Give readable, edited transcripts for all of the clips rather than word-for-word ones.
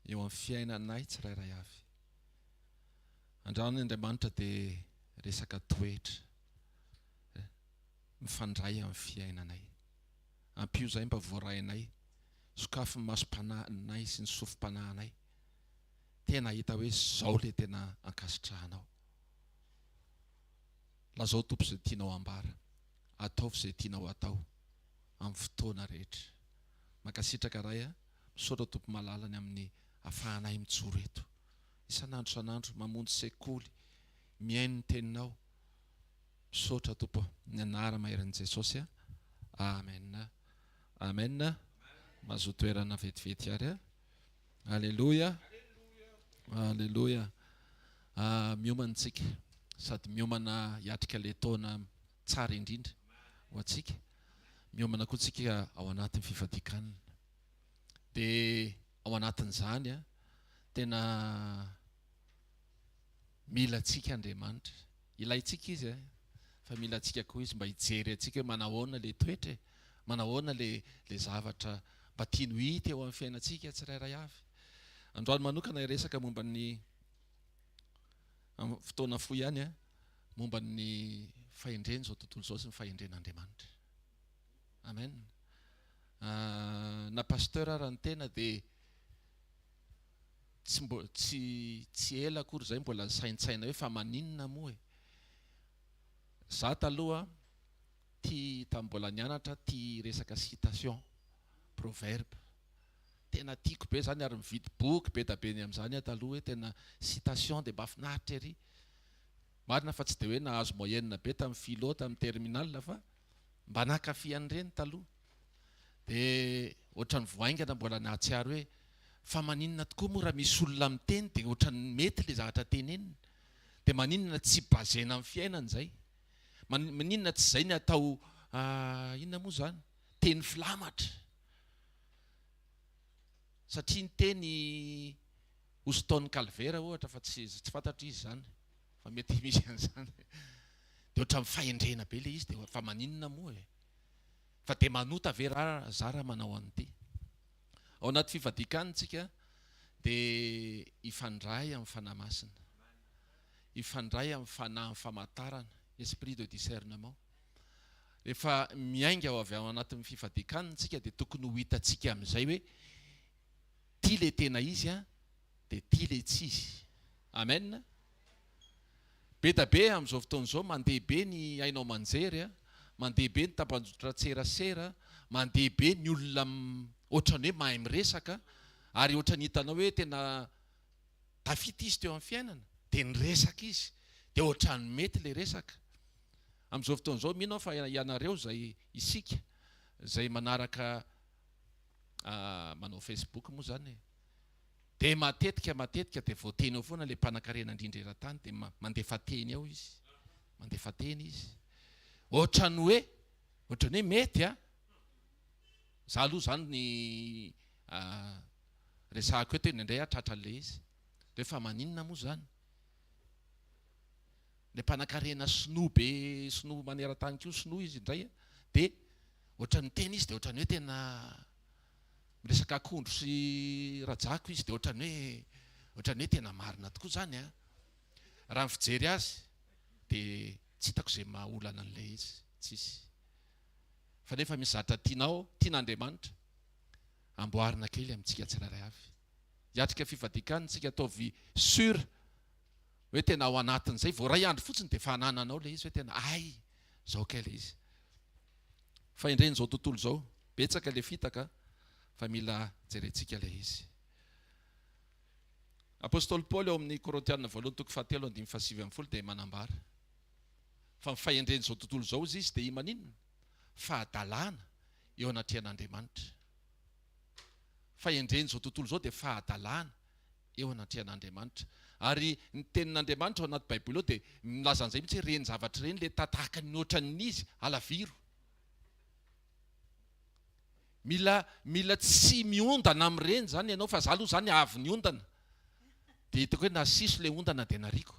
eo amin'ny fiainanay tsirairay avy. Androany ny Andriamanitra dia resaka toetra mifandray amin'ny fiainanay. Ampio zay mba voarainay, sokafy ny masom-panahinay sy ny sofim-panahinay. Tena hita hoe zao le tena ankasitrahanao. Lazao tompo izay tianao ambara, ataovy izay tianao atao amin'ny fotoana rehetra. Mankasitraka ray misaotra tompo malalany amin'ny afahanay mijoro eto. Isan'andro isan'andro mamonjy sekoly, miaino ny teninao. Misaotra tompo ny anara maheran'i Jesosy. Amen. Amen. Mahazo toerana vetivety ary. Alléluia. Alléluia. Miomantsika sady miomana hiatrika le taona tsara indrindra ho antsika. Miomana koa tsika ao anatin'ny fifadikanana. Dia ao anatin'izany tena mila tsika Andriamanitra. Ilaitsika izy fa mila tsika koa izy mba hijery atsika hoe manahoana le toetra, manahoana le zavatra mba tiany ho hita eo amin'ny fiainantsika tsirairay avy. Androany manokana resaka momba ny fotoana fohy ihany momba ny fahendreny zao tontolo zao sy ny fahendren'Andriamanitra. Amen. Na pasteur raha ny tena dia tsy ela akory zay mbola saintsaina hoe fa maninona moa za taloha mbola nianatra resaka citation, proverbe. Tena tiako be zany ary mividy boky be da be ny amin'izany taloha hoe tena citation dia mahafinaritra ery. Marina fa tsy dia hoe nahazo moyenne be tamin'ny philo tamin'ny terminal fa mba nankafy an'ireny taloha. Dia ohatran'ny voaingana mbola nahatsiaro hoe fa maninona tokoa moa raha misy olona miteny dia ohatran'ny mety le zavatra tenenina. Dia maninona tsy bazena amin'ny fiainana izay. Maninona tsy izay ny atao inona moa zany? Teny filamatra. Satria ny teny Houston Calvera ohatra fa tsy fantatra izy zany. Fa mety misy an'izany. Dia ohatran'ny fahendrena be le izy dia fa maninona moa fa dia manota ve zara manao an'ity. Ao anaty fifadikana tsika dia ifandray amin'ny fanahy masina. Ifandray amin'ny fanahy famantarana, esprit de discernement. Rehefa miainga ao avy ao anatin'ny fifadikana tsika dia tokony ho hitantsika amin'izay hoe ty le tena izy dia ty le tsy izy. Amen. Be da be amin'izao fotoana izao mandeha be ny hainao manjery, mandeha be ny tambanjotran-tserasera, mandeha be ny olona ohatran'ny hoe mahay miresaka ary ohatran'ny hitanao hoe tena tafita izy teo amin'ny fiainana dia niresaka izy dia ohatran'ny mety le resaka. Amin'izao fotoana izao mino fa ianareo zay isika zay manaraka manao Facebook moa zany dia matetika dia voateny ao foana le mpanan-karena indrindra eran-tany dia mandefa teny ao izy. Mandefa teny izy. Ohatran'ny hoe mety za aloha zany ny resahako eto ny indray tratran'le izy. Dia fa maninona moa zany? Le mpanan-karena sinoa maneran-tany koa sinoa izy indray dia ohatran'ny teny izy dia ohatran'ny hoe tena miresaka akondro sy rajako izy dia ohatran'ny hoe tena marina tokoa zany raha ny fijery azy dia tsy hitako izay mahaolana an'le izy, tsisy. Fa nefa misy zavatra tian'Andriamanitra amboarina kely amintsika tsirairay avy. Hiatrika fifadikana tsika ataovy sura hoe tena ao anatin'izay voaray andro fotsiny dia fanananao le izy hoe tena zao kely le izy. Fa indreny zao tontolo izao betsaka le fitaka fa mila jerentsika le izy. Apôstôly Paoly ao amin'ny Korintiana 2:7-7 dia manambara fa fahendreny zao tontolo izao izy dia maninona? Fahadalana eo anatrehan'Andriamanitra. Fahendreny zao tontolo izao dia fahadalana eo anatrehan'Andriamanitra. Ary ny tenin'Andriamanitra ao anaty Baiboly ao dia milaza an'izay mihitsy reny zavatra reny le tatahaka ny ohatran'izy alaviro. Mila tsy miondana amin'ireny zany ianao fa za aloha zany avy ny ondana. Dia hitako hoe nasiso le ondana dia nariko.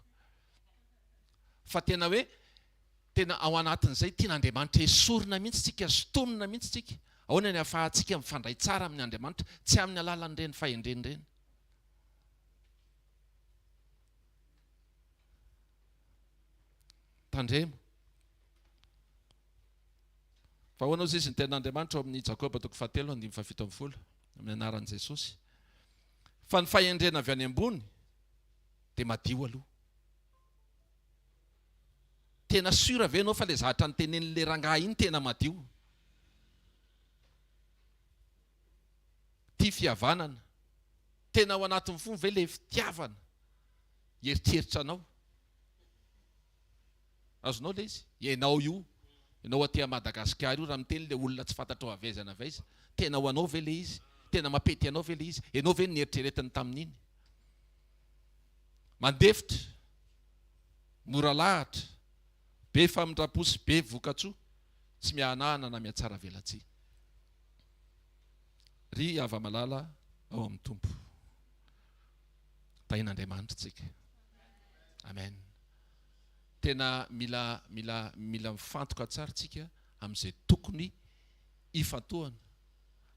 Fa tena hoe tena ao anatin'izay tian'Andriamanitra esorina mihitsy tsika, sotomina mihitsy tsika. Ahoana ny ahafahantsika mifandray tsara amin'ny Andriamanitra, tsy amin'ny alalan'ireny fahendreny ireny. tandremo. Fa hoana ozy izy ny ten'Andriamanitra amin'ny Jakoba 7:7 amin'ny anaran'i Jesosy. Fa ny fahendrena avy any ambony dia madio aloha. Tena sura ve ianao fa le zahatra ny tenen'le rangahy iny tena madio? Tia fihavanana, tena ao anatin'ny fony ve le fitiavana heritreritra anao? Azonao le izy? Ianao io, ianao aty Madagasikara io, raha miteny le olona tsy fantatrao avezana ve izy? Tena ho anao ve le izy? Tena mampety anao ve le izy? Ianao ve nieritreretiny tamin'iny? Mandefitra, mora lahatra, be famindraposy, be vokatsoa, tsy mianahana na miatsara velatsia. Ry hava-malala ao amin'ny tompo. Tahin'Andriamanitra tsika. Amen. Tena mila mifantoka tsara tsika amin'izay tokony hifantohana,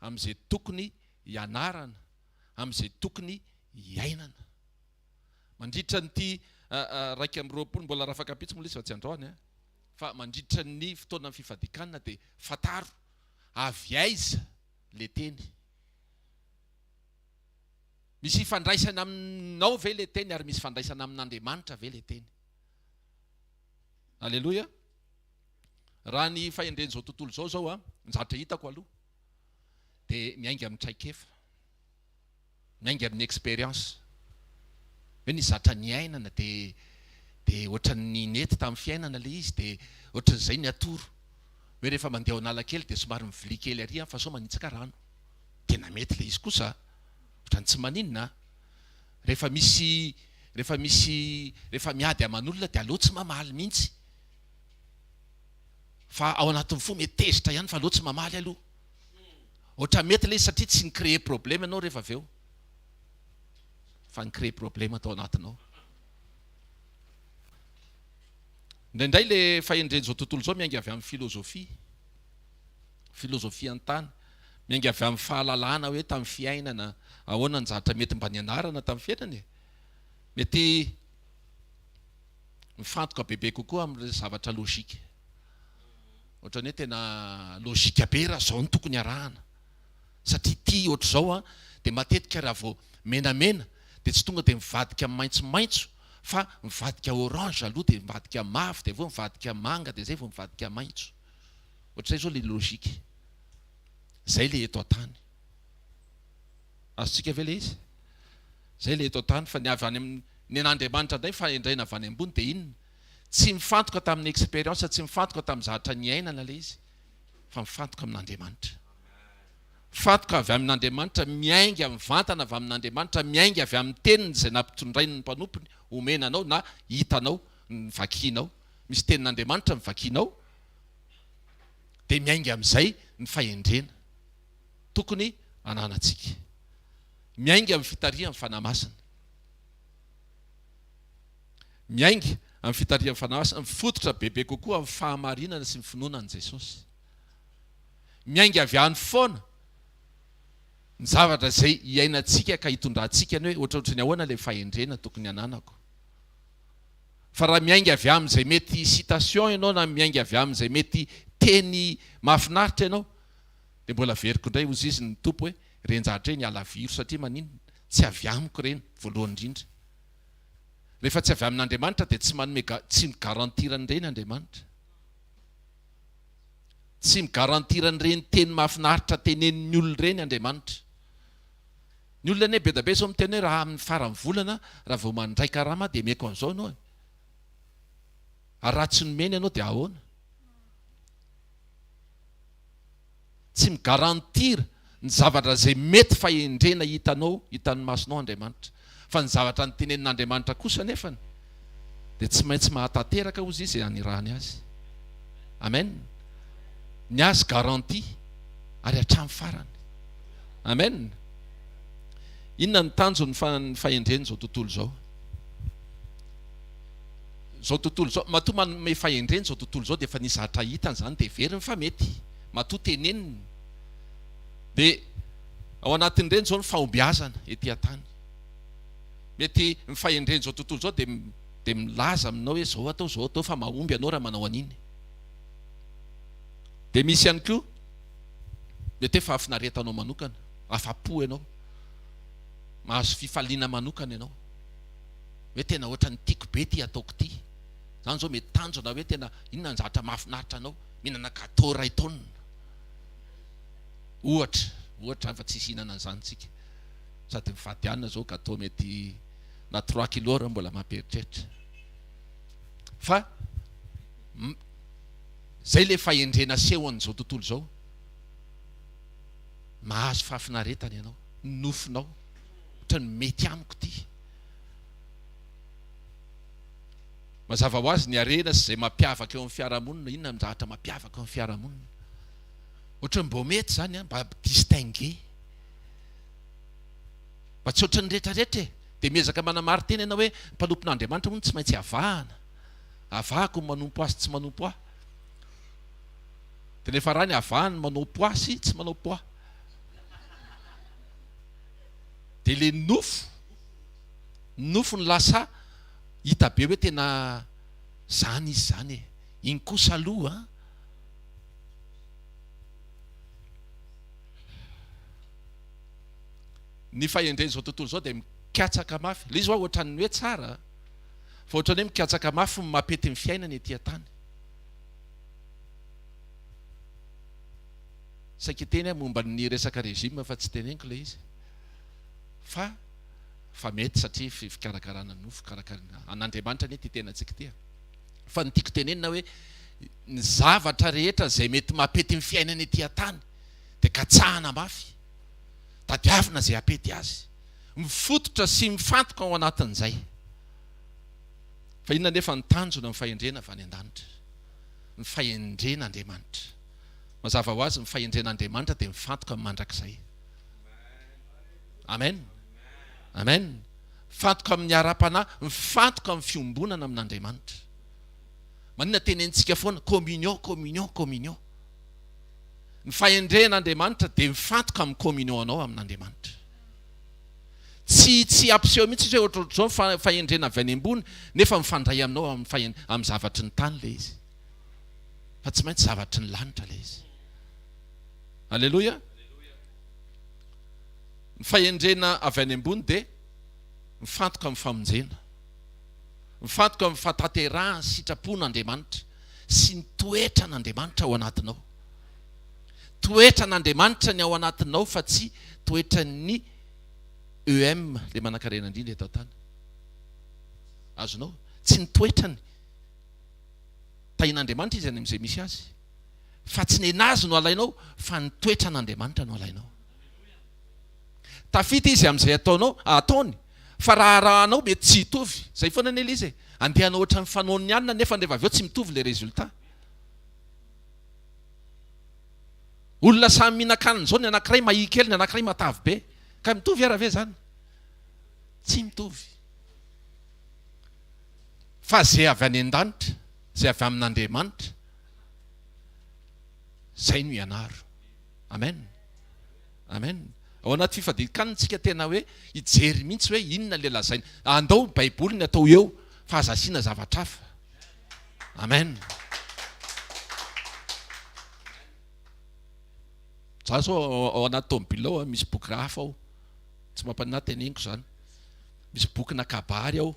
amin'izay tokony hianarana, amin'izay tokony hiainana. Mandritra nyty 2:20 mbola rafaka pitsy moa izy fa tsy androany, fa mandritra ny fotoana ny fifadikanana dia fataro avy aiza le teny. Misy fandraisana aminao ve le teny ary misy fandraisana amin'Andriamanitra ve le teny? Alleluia. Raha ny fahendren'izao tontolo zao ny zatra hitako aloha dia miainga amin'ny traikefa, miainga amin'ny expérience. Hoe ny zatra ny ainana dia ohatran'ny nety tamin'ny fiainana le izy, dia ohatran'izay ny atoro. Hoe rehefa mandeha ao Analakely dia somary mivily kely ary fa sao manitsaka rano. Tena mety le izy kosa, ohatran'ny tsy maninona. Rehefa miady aman'olona dia aleo tsy mamaly mihitsy. Fa ao anatin'ny fo mety tezitra ihany fa aleo tsy mamaly aloha. Ohatra mety le izy satria tsy nicréer problème ianao rehefa avy eo. Fa nicréer problème atao anatinao. Indraindray le fahendren'izao tontolo izao miainga avy amin'ny filozofia an-tany, miainga avy amin'ny fahalalana hoe tamin'ny fiainana ahoana ny zatra mety mba nianarana tamin'ny fiainana. Mety mifantoka bebe kokoa amin'ny zavatra logika. Ohatrany hoe tena logika be raha zao ny tokony arahana. Satria tia ohatr'izao dia matetika raha vao menamena dia tsy tonga dia mivadika maitsomaitso, fa mivadika orange aloha dia mivadika mavo, dia vao mivadika manga, dia zay vao mivadika maitso. Ohatr'izay zao le logika. Zay le eto an-tany. Azontsika ve le izy? Zay le eto an-tany, fa ny avy any amin'ny an'Andriamanitra indray fahendrena avy any ambony dia inona? Tsy mifantoka tamin'ny expérience, tsy mifantoka tamin'ny zatra ny ainana le izy, fa mifantoka amin'Andriamanitra. Fantoka avy amin'Andriamanitra, miainga mivantana avy amin'Andriamanitra, miainga avy amin'ny teniny izay nampitondrainy ny mpanompony, omenanao na hitanao, ny vakianao. Misy tenin'Andriamanitra ny vakianao, dia miainga amin'izay ny fahendrena tokony ananantsika. Miainga amin'ny fitarihan'ny fanamasina. Miainga amin'ny fitarihan'ny fanamasina, mifototra bebe kokoa amin'ny fahamarinana sy ny finoana an'i Jesosy. Miainga avy any foana ny zavatra izay hiainantsika ka hitondrantsika ny hoe ohatraohatry ny ahoana ilay fahendrena tokony ananako. Fa raha miainga avy amin'izay mety citation ianao na miainga avy amin'izay mety teny mahafinaritra ianao, dia mbola veriko indray ozy izy ny tompo hoe renjahatra ny alaviro satria manino tsy avy amiko ireny voalohany indrindra. Rehefa tsy avy amin'Andriamanitra dia tsy migarantira an'ireny Andriamanitra. Tsy migarantira an'ireny teny mahafinaritra tenenin'ny olona ireny Andriamanitra. Ny olona ane be da be zao miteny hoe raha amin'ny faran'ny volana raha vao mandray karama dia meko an'izao ianao. Ary raha tsy nomeny ianao dia ahoana? Tsy migarantira ny zavatra izay mety fahendrena hitan'ny masonao Andriamanitra. Fa ny zavatra ny tenenin'Andriamanitra kosa nefany dia tsy maintsy mahatanteraka ozy izy hanirahany azy. Amen. Ny azy garanti ary hatramin'ny farany. Amen. Inona ny tanjo ny fahendreny izao tontolo izao? Izao tontolo izao, matoa manome fahendreny izao tontolo izao dia efa nisy zatra hitany izany dia veriny fa mety. Matoa teneniny. Dia ao anatin'ireny izao ny fahombiazana etỳ an-tany. Mety ny fahendreny izao tontolo izao dia dia milaza aminao hoe zao atao fa mahomby ianao raha manao an'iny. Dia misy ihany koa mety hoe fahafinaretanao manokana, afa-po ianao, mahazo fifaliana manokana ianao, hoe tena ohatra ny tiako be ty ataoko ty. Zany zao mety tanjona hoe tena inona ny zavatra mahafinaritra anao, mihinana gâteau ray taona ohatra fa tsisy hihinana an'izany tsika, sady mivady anina zao gâteau mety na 3 kilo raha mbola mamperitreritra. Fa zay le fahendrena seho an'izao tontolo zao, mahazo fahafinaretana ianao, nofinao ohatra ny mety amiko ty. Mazava ho azy ny arena sy zay mampiavaka eo amin'ny fiarahamonina, inona ny zavatra mampiavaka eo amin'ny fiarahamonina, ohatra ny mbo mety zany mba distinguer, mba tsy ohatra ny rehetrarehetra dia miezaka manamary tena ianao hoe mpanompon'Andriamanitra moa tsy maintsy avahana, avahako ny manompo azy tsy manompo ahy. Dia nefa raha ny avahany manompo ahy sy tsy manompo ahy, dia le nofo ny lasa hita be hoe tena zany izy zany e. Iny kosa aloha ny fahendreny zao tontolo zao dia mikatsaka mafy. Le izy hoa ohatran'ny hoe tsara, fa ohatran'ny hoe mikatsaka mafy mampety ny fiainany etỳ tany. Saika teny momba ny resaka régime fa tsy teneniko le izy, fa mety satria fikarakarana nofo, karakarana an'Andriamanitra ny ty tena antsika ty. Fa ny tiako tenenina hoe ny zavatra rehetra zay mety mampety ny fiainany etỳ tany dia katsahana mafy, tadiavina zay apety azy, mifototra sy mifantoka ao anatin'izay. Fa inona nefa ny tanjona ny fahendrena avy any an-danitra, ny fahendren'Andriamanitra. Mazava ho azy ny fahendren'Andriamanitra dia mifantoka amin'ny mandrakizay. Amen. Amen. Mifantoka amin'ny ara-panahy, mifantoka amin'ny fiombonana amin'Andriamanitra. Manina tenentsika foana communion, communion, communion. Ny fahendren'Andriamanitra dia mifantoka amin'ny communion anao amin'Andriamanitra. Tsy ampiseho mihitsy hoe ohatr'izao fahendrena avy any ambony nefa mifandray aminao amin'ny zavatry ny tany le izy, fa tsy maintsy zavatry ny lanitra le izy. Alleluia. Ny fahendrena avy any ambony dia mifantoka amin'ny famonjena, mifantoka amin'ny fahatanterahany sitrapon'Andriamanitra sy ny toetran'Andriamanitra ao anatinao. Toetran'Andriamanitra ny ao anatinao fa tsy toetran'ny EM le manan-karena indrindra eto tany. Azonao, tsy ny toetrany tahin'Andriamanitra izy any amin'izay misy azy, fa tsy nenazy no alainao, fa ny toetran'Andriamanitra no alainao. Tafita izy amin'izay ataony, fa raha arahanao mety tsy hitovy. Zay foana ny izy andehanao ohatra ny fanaony anina nefa rehefa avy eo tsy mitovy le résultat. Olona samy mihinan-kanina zao, ny anankiray mahia kely, ny anankiray matavy be, ka mitovy ara ve zany? Tsy mitovy. Fa zay avy any an-danitra, zay avy amin'Andriamanitra, zay no ianaro. Amen. Amen. Ao anaty fifadin-kanina tena hoe hijery mihitsy hoe inona le lazaina. Andao Baiboly ny atao eo fa azasiana zavatra hafa. Amen. Za zao ao anaty tomobile ao misy boky hafa ao, tsy mampanina teneniko zany. Misy bokina kabary ao,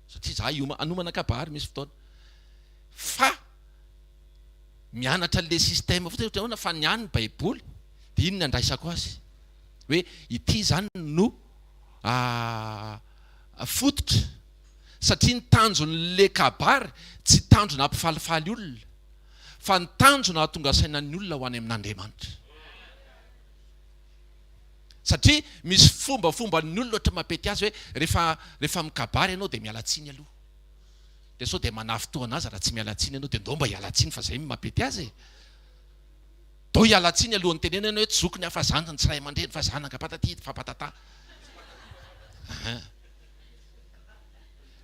satria za anomana kabary misy fotoana. Fa mianatra le système fotsiny fa niany Baiboly dia inona andraisako azy? Hoe ity zany no fototra, satria ny tanjon'le kabary tsy tanjona hampifalifaly olona, fa ny tanjona hahatonga sainan'ny olona ho any amin'Andriamanitra. Satria misy fombafomba ny olona ohatra mampety azy hoe rehefa mikabary ianao dia mialatsiny aloha, dia sao dia manafitoana azy raha tsy mialatsiny ianao, dia ndao mba hialatsiny, fa zay mampety azy. Dao hialatsiny alohan'ny tenena ianao hoe tsy zokony hafa zanany tsy ray aman-dreny fa zanaka patati fa patata.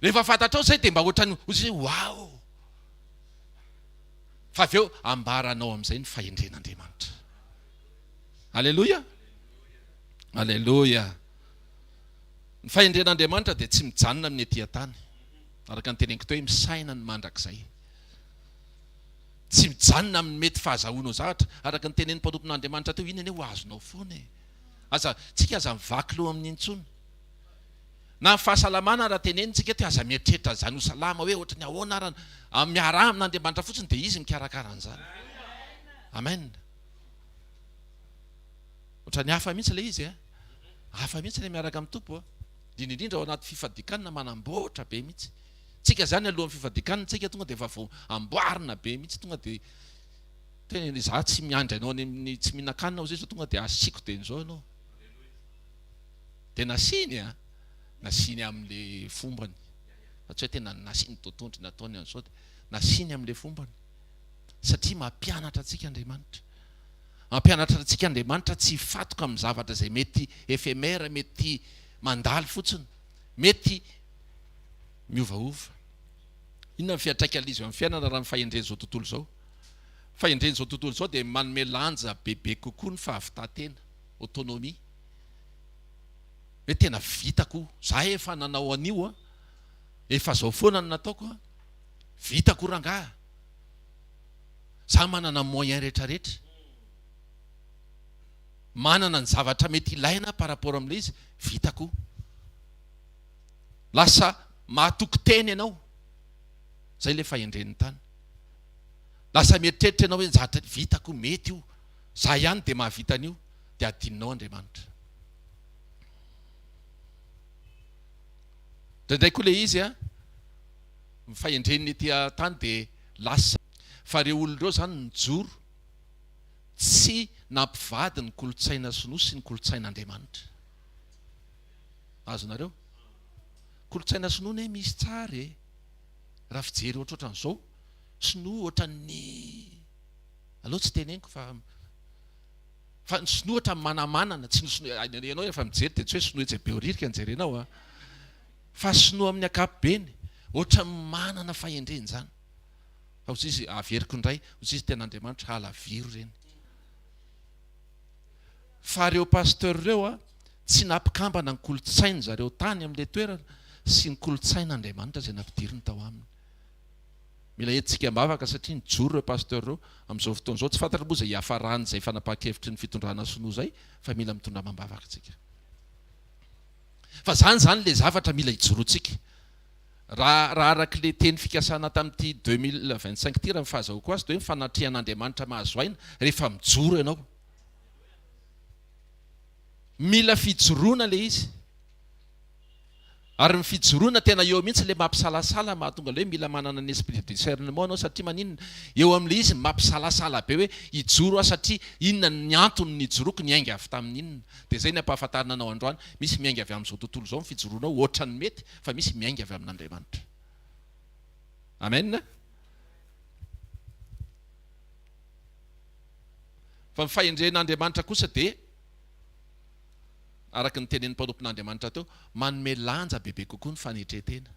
Rehefa fantatrao zay dia mba ohatrany ozy wow. Fa avy eo ambaranao amin'izay ny fahendren'Andriamanitra. Alleluia. Alleluia. Ny fahendren'Andriamanitra dia tsy mijanona amin'ny etỳ tany. araka ny teneniko teo hoe misaina ny mandrakizay, tsy mijanona amin'ny mety fahazahoana zavatra. Araka ny tenen'ny mpanompon'Andriamanitra teo, inona ho azonao foana e. Aza tsika aza mivaky loha amin'ny intsony. Na ny fahasalamana raha tenenitsika teo aza mieritreritra zany ho salama hoe ohatry ny ahoana arana miarahana amin'Andriamanitra fotsiny dia izy mikarakara an'izany. Amen. Ohatry ny hafa mihitsy ilay izy a. Hafa mihitsy ilay miaraka amin'ny tompo a. Indrindra ao anaty fifadikanana manamboatra be mihitsy. Tsika zany alohan'ny fifadikanana tsika tonga dia efa vao amboarina be mihitsy, tonga dia tena za tsy miandry anao ny tsy mihinan-kanina zay tonga dia asiako dia n'izao ianao. Dia nasiny a, nasiny amin'ilay fombany. Fa tsy hoe tena nasiny totontry nataony an'izao, nasiny amin'ilay fombany. Satria mampianatra antsika Andriamanitra. Mampianatra antsika Andriamanitra tsy hifatoka amin'ny zavatra izay mety efemera, mety mandalo fotsiny, mety miovaova. Inona ny fiantraikany izy amin'ny fiainana raha ny fahendreny izao tontolo izao? Fahendreny izao tontolo izao dia manome lanja bebe kokoa ny fahavitantena, autonomie. Hoe tena vitako, za efa nanao an'io a, efa zao foana no nataoko a, vitako rangaha. Za manana moyen rehetrarehetra, manana ny zavatra mety ilaina par rapport amin'ilay izy, vitako. Lasa mahatoky teny ianao, zay ilay fahendren'ny tany. Lasa mieritreritra ianao hoe zavatra vitako, mety io, za ihany dia mahavita an'io, dia adininao Andriamanitra. Ndraindray koa ilay izy a, fahendren'ny ety tany dia lasa. Fa ireo olon'ireo zany nijoro, tsy nampivady ny kolotsaina sinoa sy ny kolotsain'Andriamanitra. Azonareo? Kolotsaina sinoa ne misy tsara e. Raha fijery ohatran'izao, sinoa ohatran'ny aloha tsy teneniko fa ny sinoa ohatran'ny manamanana, tsy sinoa ianao rehefa mijery dia tsy hoe sinoa jebeoririka ny jerenao a. Fa sinoa amin'ny ankapobeny, ohatran'ny manana fahendreny zany. Fa hozy izy averiko indray, hozy izy ten'Andriamanitra halaviro ireny. Fa ireo pasteur ireo a, tsy nampikambana ny kolotsainy zareo tany amin'ilay toerana sy ny kolotsain'Andriamanitra izay nampidiriny tao aminy. Mila entintsika mavaka satria nijoro ireo pasteur ireo amin'izao fotoan'izao. Tsy fantatra moa izay hiafarany izay fanapakevitry ny fitondrana sinoa izay, fa mila mitondra mambavaka tsika. Fa zany ilay zavatra mila hijoroantsika. Raha arak'ilay teny fikasana tamin'ity 2025 ty raha fahazahoko azy, dia hoe fanatrehan'Andriamanitra mahazo aina rehefa mijoro ianao. Mila fijoroana ilay izy. Ary ny fijoroana tena eo mihitsy ilay mampisalasala, mahatonga ilay hoe mila manana ny esprit de discernement anao, satria maninona eo amin'ilay izy mampisalasala be hoe hijoro satria inona ny antony ny hijoroako, ny ainga avy tamin'inona. Dia izay ny ampahafantarina anao androany, misy miainga avy amin'izao tontolo izao ny fijoroanao, ohatran'ny mety, fa misy miainga avy amin'Andriamanitra. Amen. Fa ny fahendren'Andriamanitra kosa dia araka ny tenen'ny mpanompon'Andriamanitra teo, manome lanja bebe kokoa ny fanetretena.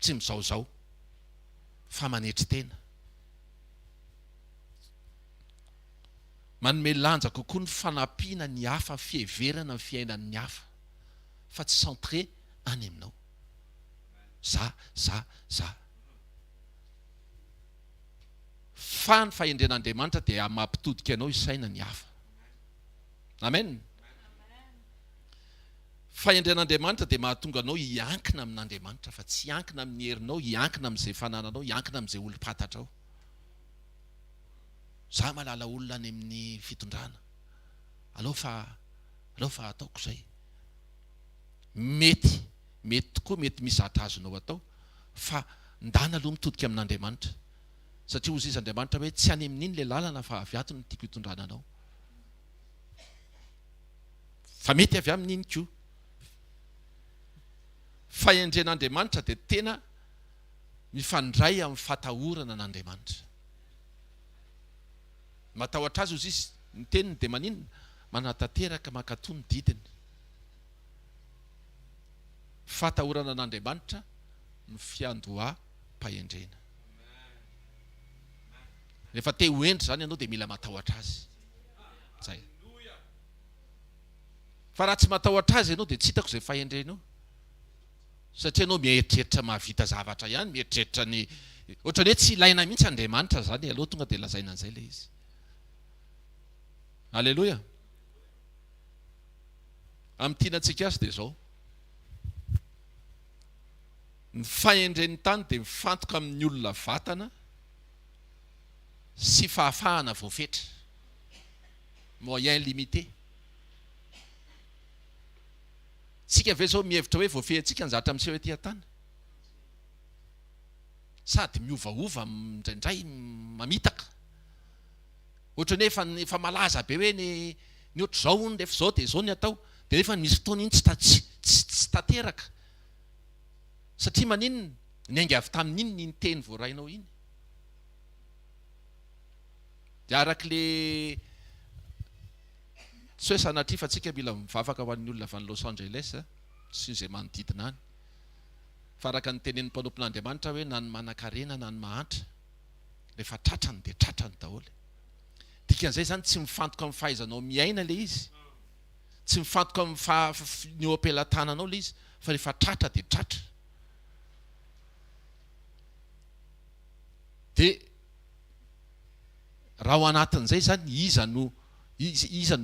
Tsy mizaozao, fa manetry tena. Manome lanja kokoa ny fanampiana ny hafa, fiheverana ny fiainan'ny hafa, fa tsy centré any aminao. Za. Fa ny fahendren'Andriamanitra dia mampitodika anao isaina ny hafa. Amen. Fahendren'Andriamanitra dia mahatonga anao hiankina amin'Andriamanitra, fa tsy hiankina amin'ny herinao, hiankina amin'izay fanananao, hiankina amin'izay olo-patatrao. Za malala olona any amin'ny fitondrana, alao fa ataoko izay. Mety tokoa, mety misy zatra azonao atao, fa ndana aloha mitodika amin'Andriamanitra. Satria hozy izy Andriamanitra hoe tsy any amin'iny ilay lalana fa avy ato no tiako hitondrana anao. Fa mety avy amin'iny koa. Fahendren'Andriamanitra dia tena mifandray amin'ny fatahorana n'Andriamanitra. Matahotra azy hozy izy, ny teniny dia maninona? Manatanteraka mankatoy ny didiny. Fatahorana n'Andriamanitra ny fiandoham-pahendrena. Rehefa te ho endry zany ianao dia mila matahotra azy. Zay. Fa raha tsy matahotra azy ianao dia tsy hitako izay fahendrenao. satria anao mieritreritra mahavita zavatra ihany, mieritreritra ny ohatrany hoe tsy ilaina mihitsy Andriamanitra zany aloha tonga dia lazaina an'izay ilay izy. Alleloia. Amin'ny tianantsika azy dia izao, ny fahendren'ny tany dia mifantoka amin'ny olona vatana sy fahafahana voafetra, moyen limité. Tsika ve zao mihevitra hoe voafehintsika ny zatra miseho etỳ an-tany, sady miovaova indraindray mamitaka, ohatrany hoe efa malaza be hoe ny ohatr'izao ny rehefa izao dia izao ny atao, dia nefa misy fotoana iny tsy tanteraka, satria maninona ny aingavy avy tamin'iny ny teny voarainao iny. Dia arak'le tsy hoe sanatria fa tsika mila mivavaka ho an'ny olona avy any Los Angeles sy izay manodidina any, fa araka ny tenen'ny mpanompon'Andriamanitra hoe na ny manan-karena na ny mahantra, rehefa tratrany dia tratrany daholo. Dikan'izay zany tsy mifantoka amin'ny fahaizanao miaina ilay izy, tsy mifantoka amin'ny ny oam-pelantananao ilay izy, fa rehefa tratra dia tratra. Dia raha ao anatin'izay zany iza no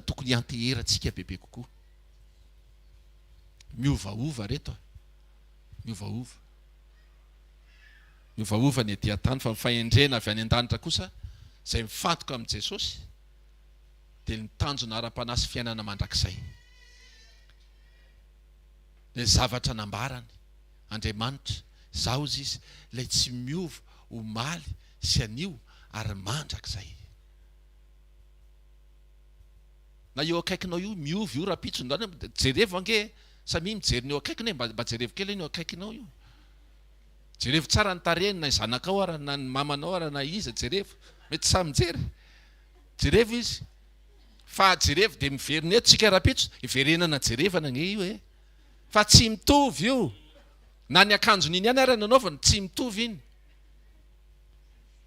tokony hianteherantsika bebe kokoa. Miovaova reto, miovaova ny etỳ an-tany, fa mifahendrena avy any an-danitra kosa izay mifantoka amin'i Jesosy dia ny tanjona ara-panasy fiainana mandrakizay. Ny zavatra nambarany Andriamanitra, izao izy ilay tsy miova, omaly sy anio ary mandrakizay. Na eo akaikinao io miova io raha pitsondrona, jerevo ange samy mijery ny eo akaikiny, mba jerevo kely ny eo akaikinao io. Jerevo tsara ny tarehiny, na zanakao ara na ny mamanao ara na iza, jerevo mety samy mijery. Jerevo izy. Fa jerevo dia miveriny eto tsika raha-pitso, iverenana jerevana nge io e. Fa tsy mitovy io. Na ny akanjon'iny ihany ara nanaovana tsy mitovy iny.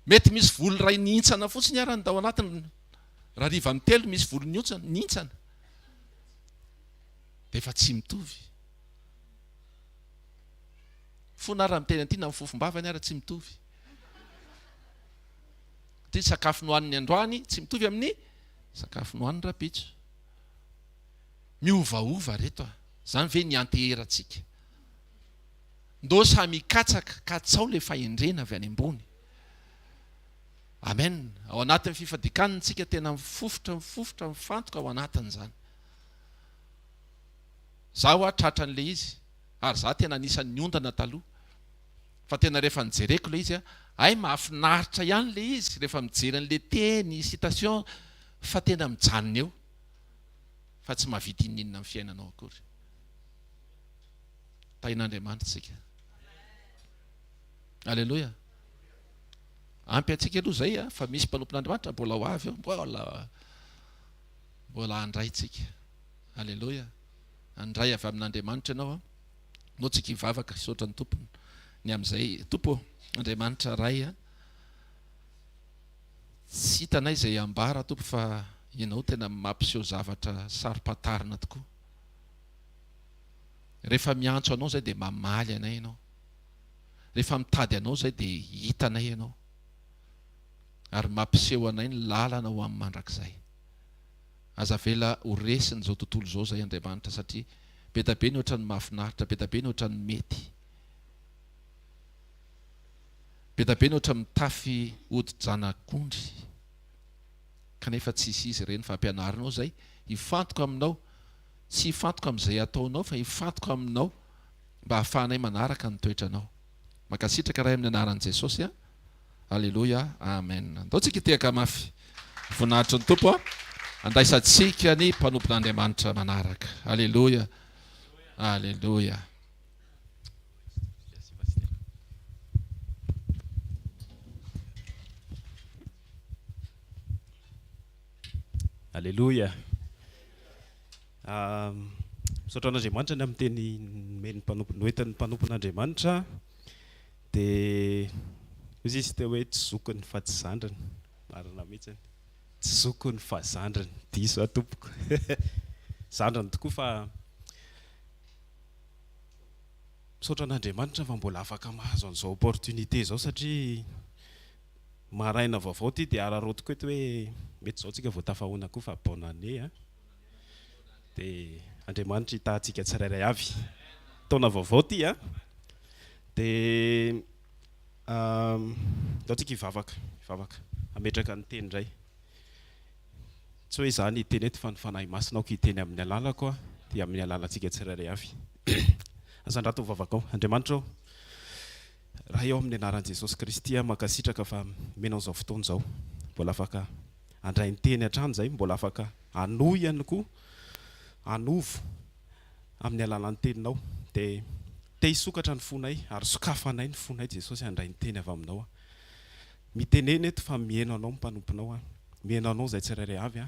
Mety misy volo ray nintsana fotsiny ara ny tao anatiny. Raha riva amin'ny telo misy volo nintsana. Dia efa tsy mitovy. Fona ara miteny an'ity na mifofombavany ara tsy mitovy. Ty sakafo nohaniny androany tsy mitovy amin'ny sakafo nohaniny raha-pitso. Miovaova reto a. Zany ve ny anteherantsika. Ndo samy katsaka ka tsao le fahendrena avy any ambony. Amen. Ao anatin'ny fifadikaniny tsika tena mifofotra mifantoka ao anatin'izany. Zaho tratrany le izy, ary za tena anisan'ny ondana taloha. Fa tena rehefa nijereko le izy, ay mahafinaritra ihany le izy, rehefa mijery an'le teny, citation, fa tena mijanona eo. Fa tsy mahavita inona amin'ny fiainanao akory. Tain'Andriamanitra tsika. Alleluia. Ampy antsika aloha izay fa misy mpanompon'Andriamanitra mbola ho avy eo, mbola handray tsika. Alleluia. Handray avy amin'Andriamanitra ianao no tsika hivavaka hisaotra ny tompony. Ny amin'izay tompo Andriamanitra ray tsy hitanay izay ambara tompo fa ianao tena mampiseho zavatra saropatarina tokoa. Rehefa miantso anao izay dia mamaly anay ianao. Rehefa mitady anao izay dia hitanay ianao. Ary mampiseho anay ny lalana ho amin'ny mandrakizay. Aza vela ho resiny izao tontolo izao izay Andriamanitra, satria be da be ny ohatran'ny mahafinaritra, be da be ny ohatran'ny mety. Be da be ny ohatran'ny mitafy hodi-janak'ondry. Kanefa tsisy izy ireny fampianaranao izay hifantoka aminao, tsy hifantoka amin'izay ataonao fa hifantoka aminao mba hahafahanay manaraka ny toetranao. Mankasitraka ray amin'ny anaran'i Jesosy a. Alleluia. Amen. Andao tsika tehaka mafy voninahitry ny tompo a. Andaisantsika ny mpanompon'Andriamanitra manaraka. Alleluia. Alleluia. Alleluia. Misaotra an'Andriamanitra ny amin'ny teny men'ny noentin'ny mpanompon'Andriamanitra. Dia izy izy teo hoe tsy zokony fa tsy zandrany. Marina mihitsy. Tsy zokony fa zandrany. Diso a tompoko. Zandrany tokoa fa misaotra an'Andriamanitra fa mbola afaka mahazo an'izao opportunité zao satria maraina vaovao ty dia ararotiko eto hoe mety zao tsika vao tafahoana koa fa bonne année a dia Andriamanitra hitahantsika tsirairay avy taona vaovao ty a dia daontsika hivavaka ametraka ny teny indray tsy hoe izany hiteny eto fa ny fanahy masina aoko hiteny amin'ny alalako a dia amin'ny alalantsika tsirairay avy azandrato vavaka ao Andriamanitra ao raha eo amin'ny anaran'i Jesosy Kristy makasitraka fa menao izao fotoana izao mbola afaka andray ny teny hatrany izay mbola afaka hanohy ihany koa hanovo amin'ny alalan'ny teninao dia te hisokatra ny fonay ary sokafanay ny fonay Jesosy handray ny teny avy aminao mitenena eto fa mihaino anao mpanomponao mihaino anao izay tsirairay avy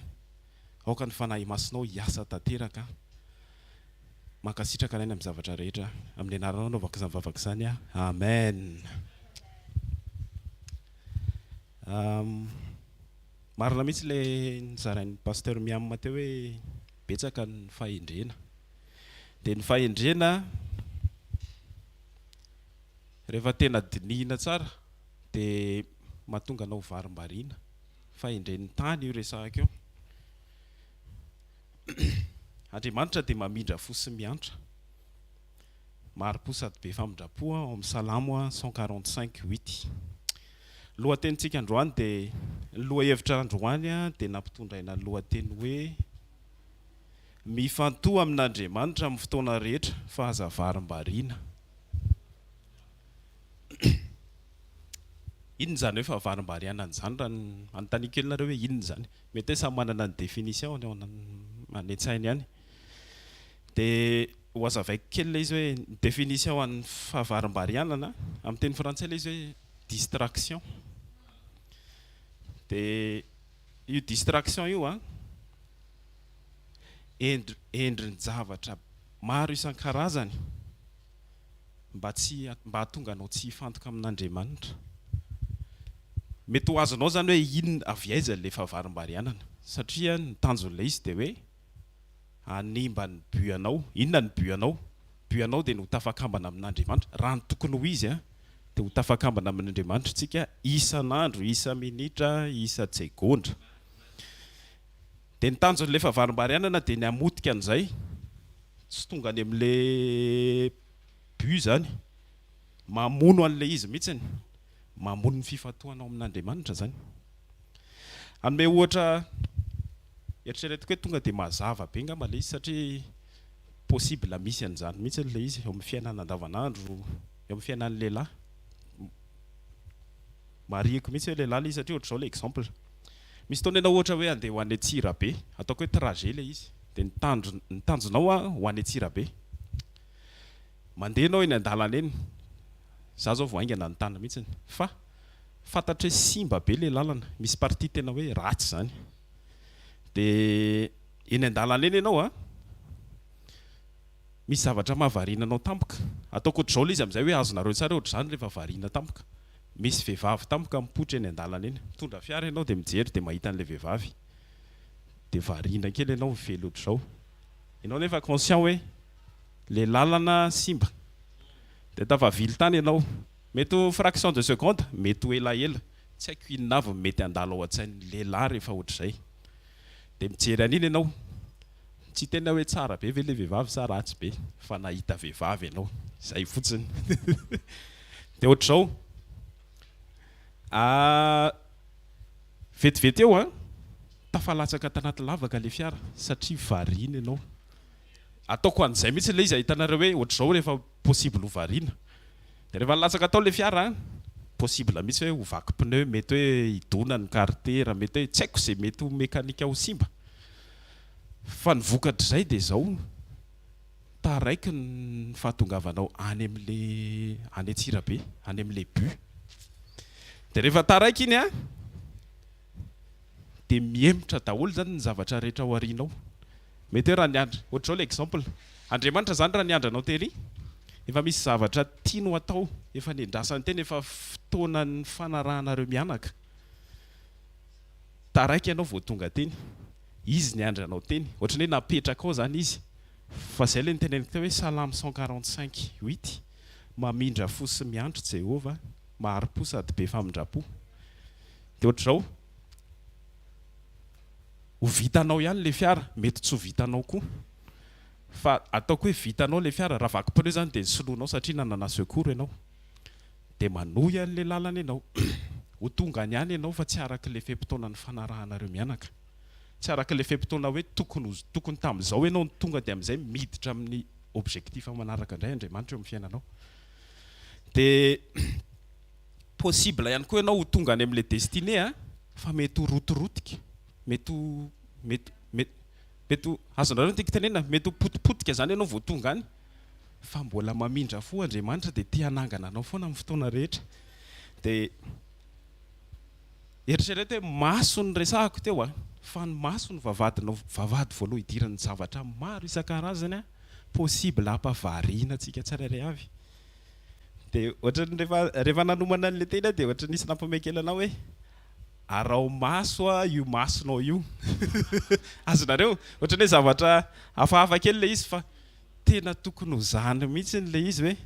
aoka ny fanahy masinao hiasa tanteraka mankasitraka anay amin'ny zavatra rehetra amin'ny anaranao naovaka izany vavaka izany amen. Marina mihitsy ilay nizarain'ny pasteur miamma teo hoe betsaka ny fahendrena dia ny fahendrena rehefa tena dinihina tsara dia mahatonga anao varim-bariana fahendren'ny tany io resahaka eo Andriamanitra dia mamindra fo sy miantra maro-po sady be famindrapo ao amin'ny Salamo 145:8 lohatenintsika androany dia ny lohahevitra androany dia nampitondraina ny lohateny hoe mifantoha amin'Andriamanitra amin'ny fotoana rehetra fa aza varim-bariana. Inona izany hoe fa varim-bariana an'izany raha anontania kely nareo hoe inona izany mety hoe samy manana ny définition any an-tsainy ihany dia ho azavaiko kely ilay izy hoe ny définition an'ny fahavarim-barianana amin'ny teny frantsay ilay izy hoe distraction dia io distraction io endriny zavatra maro isan-karazany mba hahatonga anao tsy hifantoka amin'Andriamanitra mety ho azonao zany hoe inona avy aiza ilay fahavarim-barianana satria ny tanjon'ilay izy dia hoe hanimba ny buanao. Inona ny buanao? Buanao dia no tafakambana amin'Andriamanitra raha ny tokony ho izy dia ho tafakambana amin'Andriamanitra tsika isan'andro, isa minitra, isa tsegonda. Dia ny tanjon'ilay fahavarim-barianana dia ny hamotika an'izay tsy tonga any amin'ilay bu zany mamono an'ilay izy mihitsiny mamono ny fifantohanao amin'Andriamanitra zany. Anome ohatra eritreretiko hoe tonga dia mazava be ngamba ilay izy satria possible misy an'izany mihitsy ilay izy eo amin'ny fiainana andavanandro eo amin'ny fiainan'ny lehilahy mariako mihitsy hoe lehilahy ilay izy satria ohatr'izao ilay exemple misy taona ianao ohatra hoe andeha ho any Antsirabe ataoko hoe trajet ilay izy dia ny tanjonao ho any Antsirabe mandeha ianao eny an-dalana eny za zao vao aingana ny tany mihitsy fa fantatra hoe simba be ilay lalana misy partie tena hoe ratsy zany dia eny an-dalana eny ianao misy zavatra mahavariana anao tampoka ataoko ohatr'izao ilay izy amin'izay hoe azonareo tsara ohatr'izany rehefa variana tampoka misy vehivavy tampoka mipoitra eny an-dalana eny mitondra fiara ianao dia mijery dia mahita an'ilay vehivavy dia variana kely ianao velo ohatr'izao ianao nefa conscient hoe ilay lalana simba dia tafavily tany ianao mety ho fraction de seconde mety ho elaela tsy haiko inona avy mety handalo ao an-tsain'ny lehilahy rehefa ohatr'izay dia mijery an'iny ianao tsy tena hoe tsara be ve ilay vehivavy sa ratsy be fa nahita vehivavy ianao izay fotsiny dia ohatr'izao vetivety eo tafalatsaka tanaty lavaka ilay fiara satria variana ianao ataoko an'izay mihitsy ilay izy ahitanareo hoe ohatr'izao rehefa possible ho variana dia rehefa nilatsaka tao ilay fiara possible mihitsy hoe ho vaky pneu mety hoe hidona ny cartera mety hoe tsy haiko izay mety ho mekanika ho simba fa ny vokatr'izay dia izao taraiky ny fahatongavanao any amin'ilay any Antsirabe any amin'ilay bu dia rehefa taraiky iny dia miemotra daholo zany ny zavatra rehetra ao aorianao mety hoe raha niandra ohatr'izao ilay exemple Andriamanitra zany raha niandranao tery efa misy zavatra tiano atao efa niandrasany teny efa fotoana ny fanarahanareo mianaka taraiky ianao vao tonga teny izy niandranao teny ohatrany hoe napetraka ao zany izy fa izay ilay niteneniko teo hoe Salamo 145:8 mamindra fo sy miandro Jehova, maharo-po sady be famindrapo. Dia ohatr'izao ho vitanao ihany le fiara, mety tsy ho vitanao koa. Fa ataoko hoe vitanao le fiara, raha vaky pneu zany dia soloanao satria nanana secours ianao. Dia manohy an'le lalana ianao. Ho tonga any ihany ianao fa tsy araka le fem-potoana ny fanarahanareo mianaka. Tsy araka le fem-potoana hoe tokony tamin'izao ianao ny tonga dia amin'izay miditra amin'ny objectif manaraka indray Andriamanitra eo amin'ny fiainanao. Dia possible ihany koa ianao ho tonga any amin'ilay destiné fa mety ho rotorotika, mety azonareo tiako tenena, mety ho potipotika zany ianao vao tonga any, fa mbola mamindra fo Andriamanitra dia tia hanangana anao foana amin'ny fotoana rehetra. Dia eritrereto hoe maso ny resahako teo fa ny maso ny vavady voaloha hidirany zavatra maro isan-karazany possible hampavariana antsika tsirairay avy. Dia ohatrany rehefa nanomana an'ilay tena dia ohatrany nisy nampamekelanao hoe arao maso io masonao io. Azonareo ohatrany hoe zavatra hafahafa kely ilay izy fa tena tokony ho zany mihitsy n'ilay izy hoe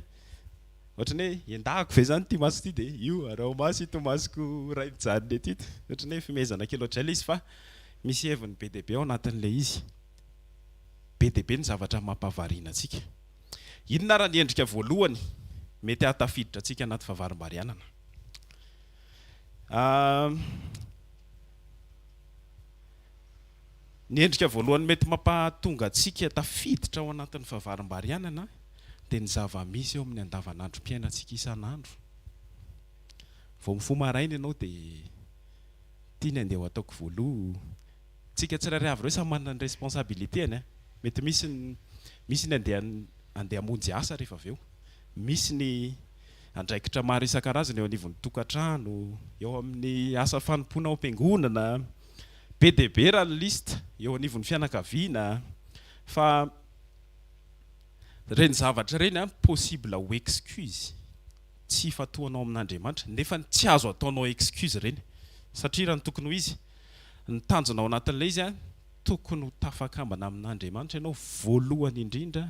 ohatrany hoe endahako ve zany ty maso ty dia io arao maso ito masoko ray mijanony aty. Ohatrany hoe fimezana kely ohatr'izay ilay izy fa misy heviny be dia be ao anatin'ilay izy. Be dia be ny zavatra mampavariana antsika. Inona raha ny endrika voalohany mety hatafiditra antsika anaty favarim-barianana? Ny endrika voalohany mety mampatonga antsika tafiditra ao anatin'ny favarim-barianana dia ny zava-misy eo amin'ny andavanandrom-piainantsika isan'andro. Vao mifoha maraina ianao dia tiany andeha ho ataoko voaloha. Tsika tsirairay avy ireo samy manana ny responsabilité mety misy ny andeha hamonjy asa rehefa avy eo, misy ny andraikitra maro isan-karazany eo anivon'ny tokantrano, eo amin'ny asa fanompoana ao am-piangonana, be dia be raha ny lista, eo anivon'ny fianakaviana. Fa reny zavatra reny possible ho excuse, tsy fatoanao amin'Andriamanitra nefa tsy azo ataonao excuse reny, satria raha ny tokony ho izy ny tanjona ao anatin'ilay izy tokony ho tafakambana amin'Andriamanitra ianao voalohany indrindra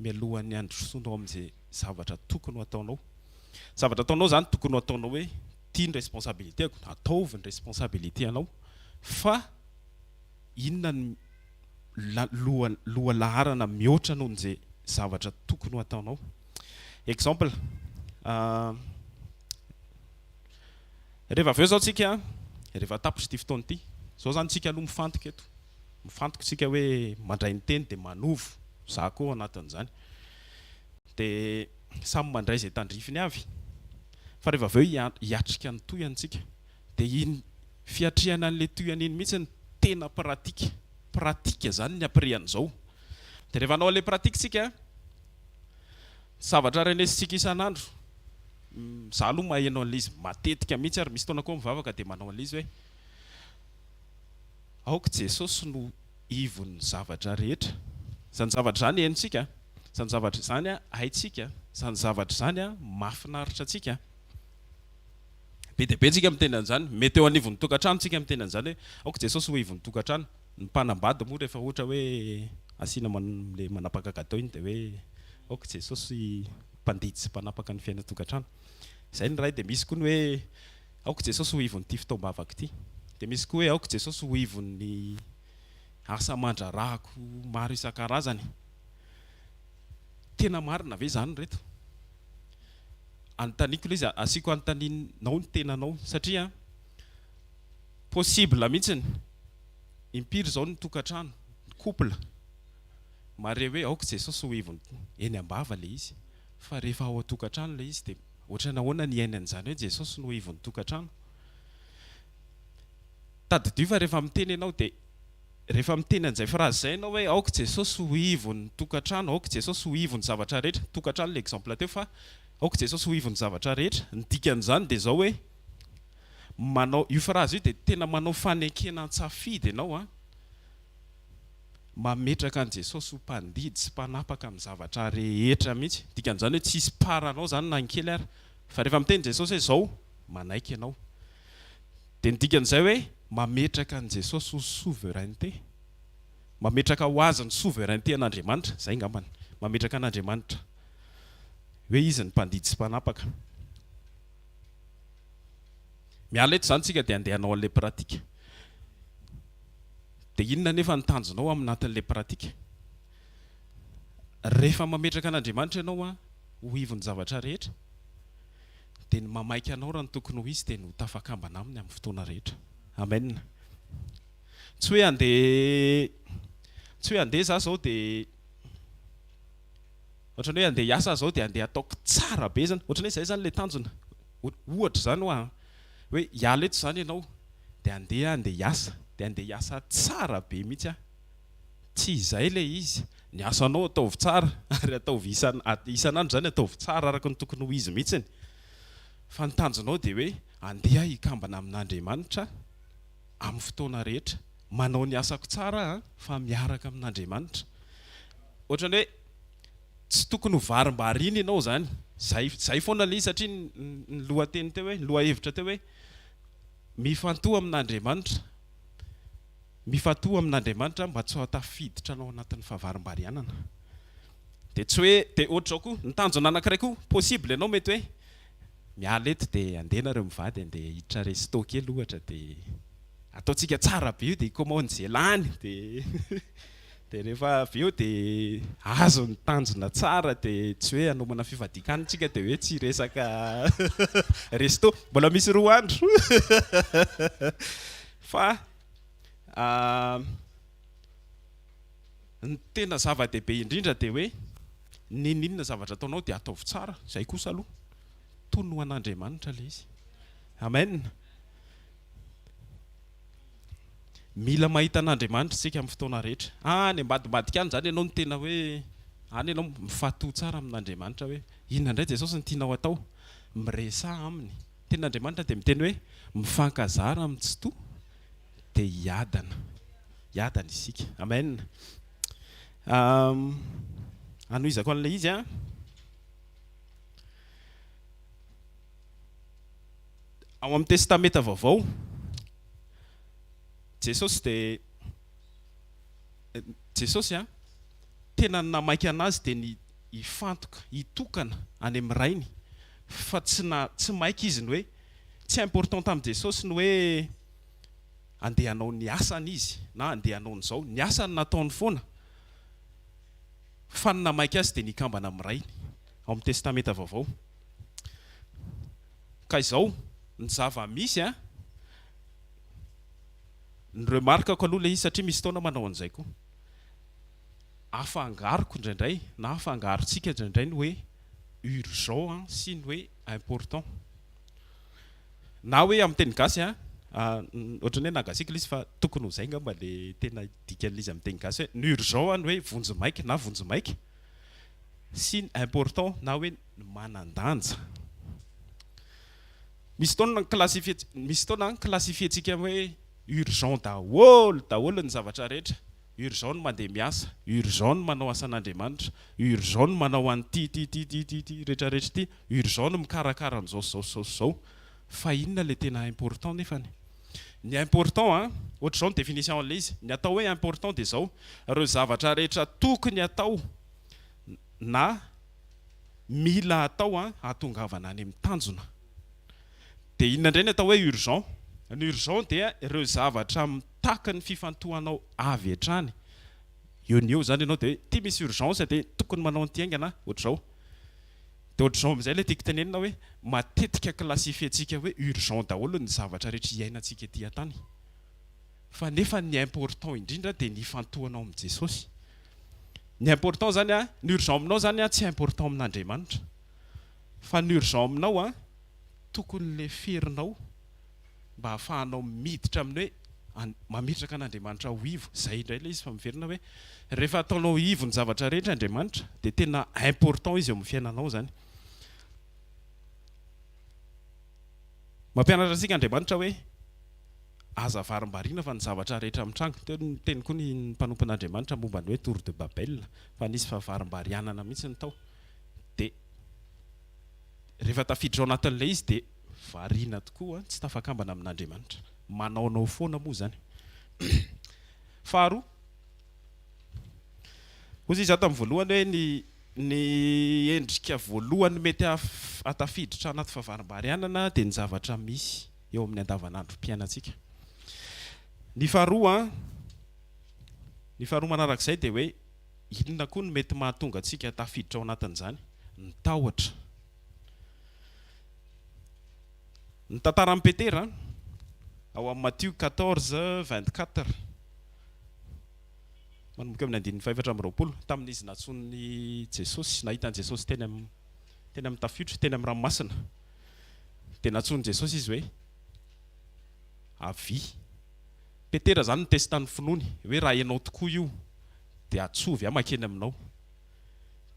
mialohan'ny androsonao amin'izay zavatra tokony ho ataonao. Zavatra ataonao zany tokony ho ataonao hoe tia ny responsabilité, ataovy ny responsabilité anao, fa inona ny loha laharana mihoatra noho n'izay zavatra tokony ho ataonao. Exemple, rehefa avy eo zao tsika rehefa tapitra ity fotoana ity, zao zany tsika aloha mifantoka eto, mifantoka tsika hoe mandray ny teny dia manovo, za koa anatin'izany. Dia samy mandray izay tandrifiny avy, fa rehefa avy eo hiatrika ny tohany tsika dia iny fiatrihana an'ilay tohany iny mihitsy ny tena pratika zany ny ampirehan'izao. Dia rehefa anao an'ilay pratika tsika zavatra renesitsika isan'andro, za aloha mahaino an'ilay izy matetika mihitsy ary misy taona koa mivavaka dia manao an'ilay izy hoe aoka Jesosy no ivon'ny zavatra rehetra. Zany zavatra zany henontsika, zany zavatra zany haintsika, zany zavatra zany mahafinaritra antsika. Be dia be ntsika miteny an'izany, mety eo anivon'ny tokantrano tsika miteny an'izany hoe aoka Jesosy ho ivon'ny tokantrano. Ny mpanambady moa rehefa ohatra hoe asiana le manapaka gatao iny dia hoe aoka Jesosy mpandidy sy mpanapaka ny fiaina tokantrano. Izay ny ray. Dia misy koa ny hoe aoka Jesosy ho ivon'ity fitaombavaka ity. Dia misy koa hoe aoka Jesosy ho ivon'ny asa mandrarahako maro isan-karazany. Tena marina ve zany reto? Anontaniako ilay izy, asiako anontanianao ny tenanao, satria possible mihitsiny impiry zao ny tokantrano, ny couple mare hoe aoka Jesosy ho ivony eny ambava ilay izy, fa rehefa ao an-tokantrano ilay izy dia ohatra nahoana ny ainan'izany hoe Jesosy no ivony tokantrano. Tadidio fa rehefa miteny ianao dia rehefa miteny an'izay frazy izay ianao hoe aoka Jesosy ho ivony tokantrano, aoka Jesosy ho ivony zavatra rehetra, tokantrano ilay exemple teo, fa aoka Jesosy ho ivony zavatra rehetra, ny dikan'izany dia izao hoe manao io frazy io dia tena manao fanekena an-tsafidy ianao mametraka an' Jesosy ho mpandidy sy mpanapaka amin'ny zavatra rehetra mihitsy. Dikan'izany hoe tsisy paranao zany na nkely ary, fa rehefa miteny Jesosy hoe izao manaiky ianao. Dia ny dikan'izay hoe mametraka an' Jesosy ho souveraineté, mametraka ho azy ny souveraineté an'Andriamanitra, zay ngambany, mametraka an'Andriamanitra hoe izy ny mpandidy sy mpanapaka. Miala eto zany tsika dia andeha hanao an'ilay pratika. Dia inona nefa ny tanjonao aminatin'ilay pratika? Rehefa mametraka an'Andriamanitra ianao ho ivony zavatra rehetra, dia ny mamaika anao raha ny tokony ho izy dia no tafakambana aminy amin'ny fotoana rehetra. Amen. Tsy hoe andeha za zao dia ohatran'ny hoe andeha hiasa zao dia andeha ataoko tsara be zany. Ohatran'ny hoe izay zany ilay tanjona. Ohatra zany hoe hiala eto zany ianao dia andeha hiasa, dia andeha hiasa tsara be mihitsy. Tsy izay ilay izy. Ny asanao ataovy tsara ary ataovy isan'andro zany ataovy tsara araka ny tokony ho izy mihitsy. Fa ny tanjonao dia hoe andeha hikambana amin'Andriamanitra amin'ny fotoana rehetra, manao ny asako tsara fa miaraka amin'Andriamanitra. Ohatran'ny hoe tsy tokony ho varim-bariana ianao zany. Zay foana ilay izy satria ny lohateny teo hoe, ny lohahevitra teo hoe mifantoha amin'Andriamanitra. Mifantoha amin'Andriamanitra mba tsy ho tafiditra anao anatin'ny fahavarim-barianana. Dia tsy hoe dia ohatra zao koa ny tanjona anankiray koa possible ianao mety hoe miala eto dia andeha nareo mivady andeha hiditra resto kely ohatra dia ataontsika tsara be io dia commande izay lany dia dia rehefa avy eo dia azo ny tanjona tsara dia tsy hoe hanomana fivadikana tsika dia hoe tsy resaka resto mbola misy 2 andro. Fa ny tena zava-dehibe indrindra dia hoe ninona zavatra ataonao dia ataovy tsara. Izay kosa aloha toy ho an'Andriamanitra ilay izy. Amen. Mila mahita an'Andriamanitra tsika amin'ny fotoana rehetra. Any ambadimbadika any zany ianao no tena hoe any ianao mifatoha tsara amin'Andriamanitra hoe inona indray Jesosy ny tianao atao, miresaha aminy. Tenin'Andriamanitra dia miteny hoe mifankazara amin'ny tsy toa dia hiadana isika. Amen. Anohizako an'ilay izy ao amin'ny testameta vaovao, Jesosy tena namaika anazy dia ny hifantoka, hitokana any amin'ny rainy. Fa tsy maika izy ny hoe tsy important tamin'i Jesosy ny hoe andeha hanao ny asany izy na andeha hanao n'izao. Ny asany nataony foana. Fa ny namaika azy dia nikambana amin'ny rainy ao amin'ny testameta vaovao. Ka izao ny zava-misy ny remarkako aloha ilay izy satria misy taona manao an'izay koa. Afangaroko indraindray na afangarontsika indraindray ny hoe urgent sy ny hoe important. Na hoe amin'ny teny gasy ohatran'ny hoe nagasika ilay izy fa tokony ho zay ngamba ilay tena dikan'ilay izy amin'ny teny gasy hoe ny urgent ny hoe vonjomaika na vonjomaika sy ny important na hoe manan-danja. Misy taona classifie-tsika hoe urgent daholo ny zavatra rehetra. Urgent ny mandeha miasa, urgent ny manao asan'Andriamanitra, urgent ny manao an'ty rehetrarehetra ty, urgent ny mikarakara an'izao. Fa inona ilay tena important nefany? Ny important ohatr'izao ny définition an'ilay izy. Ny atao hoe important dia izao, ireo zavatra rehetra tokony atao na mila atao hatongavana any amin'ny tanjona. Dia inona indray ny atao hoe urgent? Ny urgent dia ireo zavatra mitaka ny fifantohanao avy hatrany. Eo ny eo zany ianao dia ty misy urgence dia tokony manao an'ity aingana ohatr'izao. Dia ohatr'izao amin'izay ilay tiako tenenina hoe matetika classifie-tsika hoe urgent daholo ny zavatra rehetra iainantsika ety an-tany. Fa nefa ny important indrindra dia ny ifantohanao amin'ny Jesosy. Ny important zany ny urgent aminao zany tsy important amin'Andriamanitra. Fa ny urgent aminao tokony le ferinao mba hahafahanao miditra amin'ny hoe mametraka an'Andriamanitra ho ivo. Zay indray ilay izy fa miverina hoe rehefa ataonao ivo ny zavatra rehetra Andriamanitra dia tena important izy eo amin'ny fiainanao zany. Mampianatra antsika Andriamanitra hoe aza varim-bariana fa ny zavatra rehetra mitranga. Teo ny teny koa ny mpanompon'Andriamanitra momba ny hoe Tour de Babel fa nisy fahavarim-barianana mihitsy ny tao. Dia rehefa tafiditra ao anatin'ilay izy dia variana tokoa tsy tafakambana amin'Andriamanitra. Manaonao foana moa zany. Faharoa, hozy izy ato amin'ny voalohany hoe ny endrika voalohany mety atafiditra anaty fahavarim-barianana dia ny zavatra misy eo amin'ny andavanandro mpiainantsika. Ny faharoa manarak'izay dia hoe inona koa no mety mahatonga antsika tafiditra ao anatin'izany? Ny tahotra. Ny tantaran'i Petera ao amin'ny Matthieu 14:24 manomboka amin'ny 5:20 tamin'izy natsony Jesosy, nahitan'i Jesosy teny amin'ny tafio-drano, teny amin'ny ranomasina, dia natsony Jesosy izy hoe avy. Petera zany ny testan'ny finoany hoe raha ianao tokoa io dia atsovy aho makeny aminao.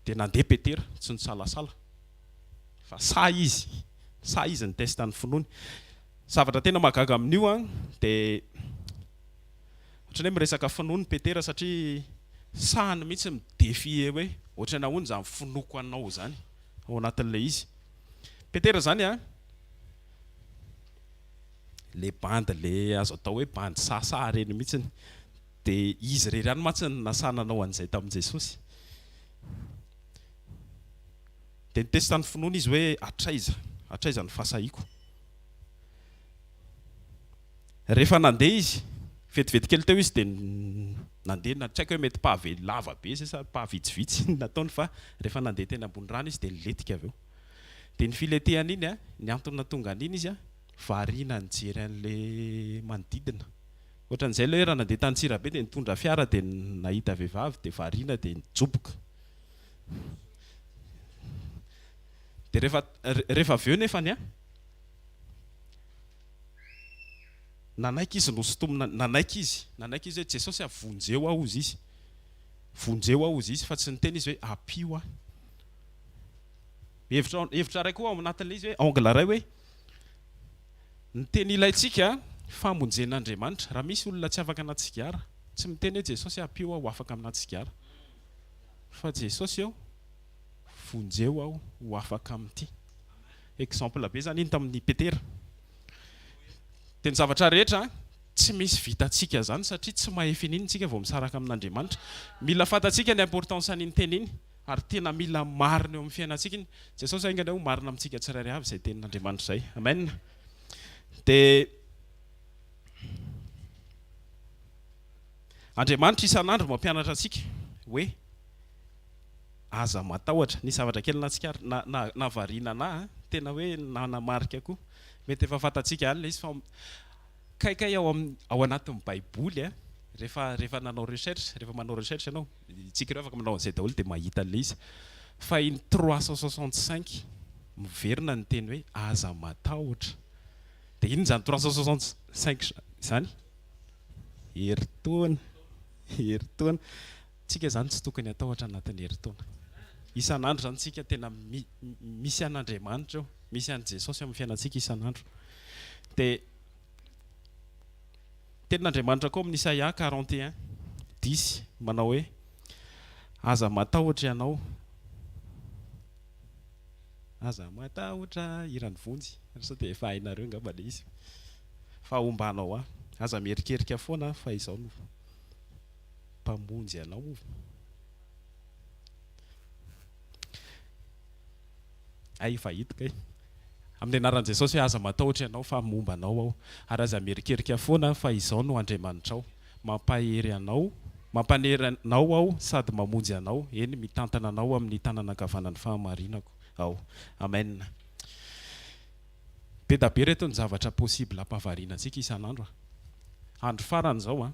Dia nandeha Petera, tsy nisalasala fa sa izy ny testan'ny finoany. Zavatra tena mahagaga amin'io dia ohatrany hoe miresaka finoany Petera satria sahany mihitsy midefie hoe ohatrany ahoana izany finoko anao zany ao anatin'ilay izy. Petera zany le bandy le azo atao hoe bandy sasa reny mihitsiny, dia izy rery ihany mantsy ny nasananao an'izay tamin'i Jesosy. Dia nitestany finoana izy hoe atraiza ny fahasahiako. Rehefa nandeha izy vetivety kely teo izy dia nandeha, tsy haiko hoe mety pahavely lava be sa pahavitsivitsy nataony, fa rehefa nandeha teny ambony rano izy dia niletika avy eo. Dia ny filetehany iny ny antony natonga an'iny izy variana nijery an'ilay manodidina. Ohatran'izay ilay raha nandeha tany Antsirabe dia nitondra fiara dia nahita vehivavy dia variana dia nijoboka. Dia rehefa avy eo nefany nanaiky izy nosotomina, nanaiky izy hoe Jesosy vonjeo aho izy fa tsy niteny izy hoe apio aho. Hevitra ray koa ao anatin'ilay izy hoe angle ray hoe ny teny ilayntsika famonjen'Andriamanitra. Raha misy olona tsy afaka anaty sigara, tsy miteny hoe Jesosy apio aho ho afaka anaty sigara, fa Jesosy eo vonjeo aho ho afaka amin'ity. Exemple be zany iny tamin'ny Petera. Dia ny zavatra rehetra tsy misy vitantsika zany satria tsy mahefy an'iny tsika vao misaraka amin'Andriamanitra. Mila fantatsika ny importance an'iny teny iny ary tena mila marina eo amin'ny fiainantsika iny. Jesosy aingana ho marina amintsika tsirairay avy izay tenin'Andriamanitra izay. Amen. Dia Andriamanitra isan'andro mampianatra antsika hoe aza matahotra. Ny zavatra kely navariana anahy tena hoe nanamarika koa, mety efa fantatsika ihany ilay izy, fa kaikay ao anatin'ny Baiboly rehefa nanao recherche, rehefa manao recherche ianao, tsika ireo afaka manao an'izay daholo dia mahita an'ilay izy. Fa iny 365 miverina ny teny hoe aza matahotra. Dia iny zany 365 zany herintaona. Tsika zany tsy tokony atahotra anatin'ny herintaona. Isan'andro zany tsika tena misy an'Andriamanitra eo, misy an'i Jesosy amin'ny fiainantsika isan'andro. Dia tenin'Andriamanitra koa amin'ny Isaia 41:10 manao hoe aza matahotra ianao, aza matahotra irany vonjy, sao dia efa hainareo angamba ilay izy, fa ombanao aza mierikerika foana fa izao no mpamonjy anao. Efa hitako amin'ny anaran'i Jesosy hoe aza matahotra ianao fa momba anao aho, ary aza mierikerika foana fa izao no Andriamanitra ao, mampahery anao aho sady mamonjy anao, eny mitantana anao amin'ny tanana ankavanan'ny fahamarinako ao. Amen. Be da be reto ny zavatra possible hampavariana antsika isan'andro. Andro farany izao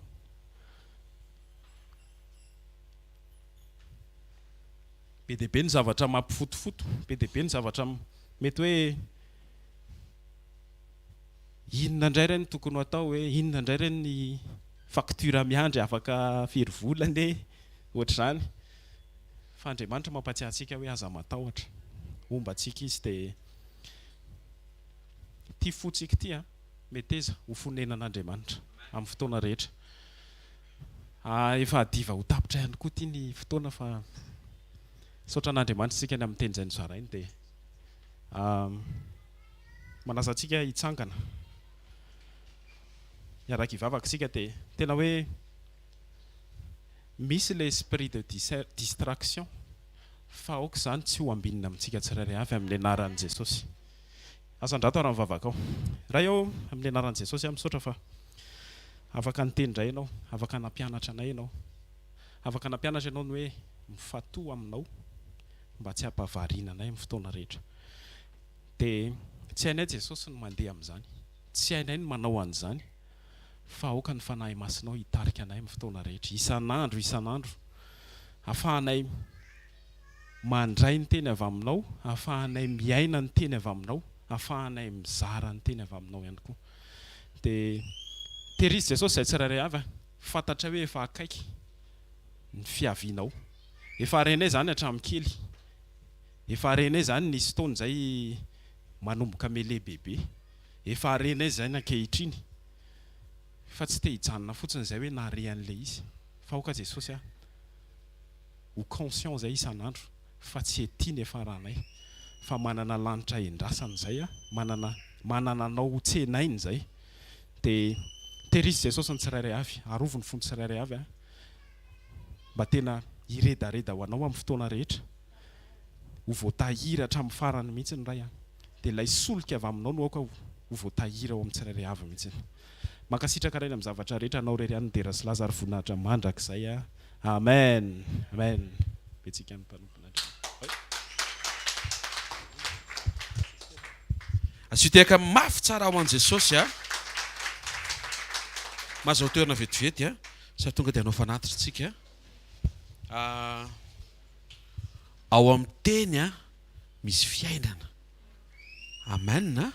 be dia be ny zavatra mampifotofoto, be dia be ny zavatra mety hoe inona indray ireny tokony ho atao, hoe inona indray ireny ny facture miandry afaka firy volana ohatr'izany. Fa Andriamanitra mampatsiahy antsika hoe aza matahotra, ombantsika izy dia ity fotsika ity meteza ho fonenan'Andriamanitra amin'ny fotoana rehetra. Efa hadiva ho tapitra ihany koa ity ny fotoana, fa saotra n'Andriamanitra isika ny amin'ny teny izay nozarainy, dia manasa antsika hitsangana iaraka hivavaka isika. Dia tena hoe misy l'esprit de distraction fa aoka izany tsy ho ambinina amintsika tsirairay avy amin'ny anaran'i Jesosy. Asan-drato ary mivavaka ao. Raha eo amin'ny anaran'i Jesosy misaotra fa afaka nitendray ianao, afaka nampianatra anay ianao, afaka nampianatra ianao ny hoe mifatoha aminao mba tsy hampavariana anay amin'ny fotoana rehetra. Dia tsy hainay Jesosy no mandeha amin'izany, tsy hainay no manao an'izany, fa aoka ny fanahy masinao hitarika anay amin'ny fotoana rehetra, isan'andro, ahafahanay mandray ny teny avy aminao, ahafahanay miaina ny teny avy aminao, ahafahanay mizara ny teny avy aminao ihany koa. Dia tehirizy Jesosy izay tsirairay avy, fantatra hoe efa akaiky ny fiavianao, efa renay izany hatramin'ny kely, efa renay izany nisy fotoana izay manomboka mele bebe, efa renay izany ankehitriny, fa tsy te hijanona fotsiny izay hoe nahare an'ilay izy, fa aoka Jesosy ho conscient izay isan'andro fa tsy etiany efa ranay, fa manana lanitra endrasany izay, manana anao tsenainy izay. Dia tehirizy Jesosy ny tsirairay avy, arovo ny fony tsirairay avy mba tena hiredareda ho anao amin'ny fotoana rehetra, ho voatahiry hatramin'ny farany mihitsy ny ray, dia ilay solika avy aminao no aoka ho voatahiry ao amin'ny tsirairay avy mihitsy. Mankasitraka raina amin'ny zavatra rehetra anao rery ihany Dera sy Lazara voninahitra mandrakizay. Amen. Amen. Betsika ny mpanompo. Asiteka mafy tsara ao an' Jesosy mahazo toerana vetivety sady tonga dia anao fanatitra tsika ao amin'ny teny misy fiainana. Amen.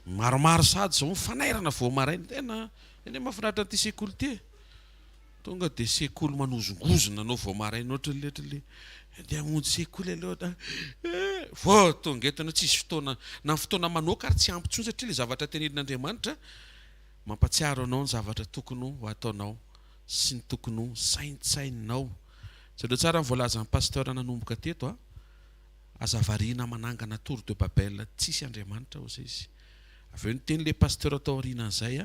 Maromaro sady zao mifanairana vao maraina, tena eny mahafinaritra an'ity sekoly ty, tonga dia sekoly manozongozona anao vao maraina ohatrale dia hamonjy sekoly aloha vao tonga eto anao tsisy fotoana na fotoana manoaka ary tsy ampy tsony satria le zavatra tenenin'Andriamanitra mampatsiaro anao ny zavatra tokony ho ataonao sy ny tokony ho saintsaininao. Zareo tsara ny voalaza ny pasteur nanomboka teto azavariana manangana Tour de Babel tsisy Andriamanitra hozy izy. Avy eo niteny le pasteur atao aorianan'izay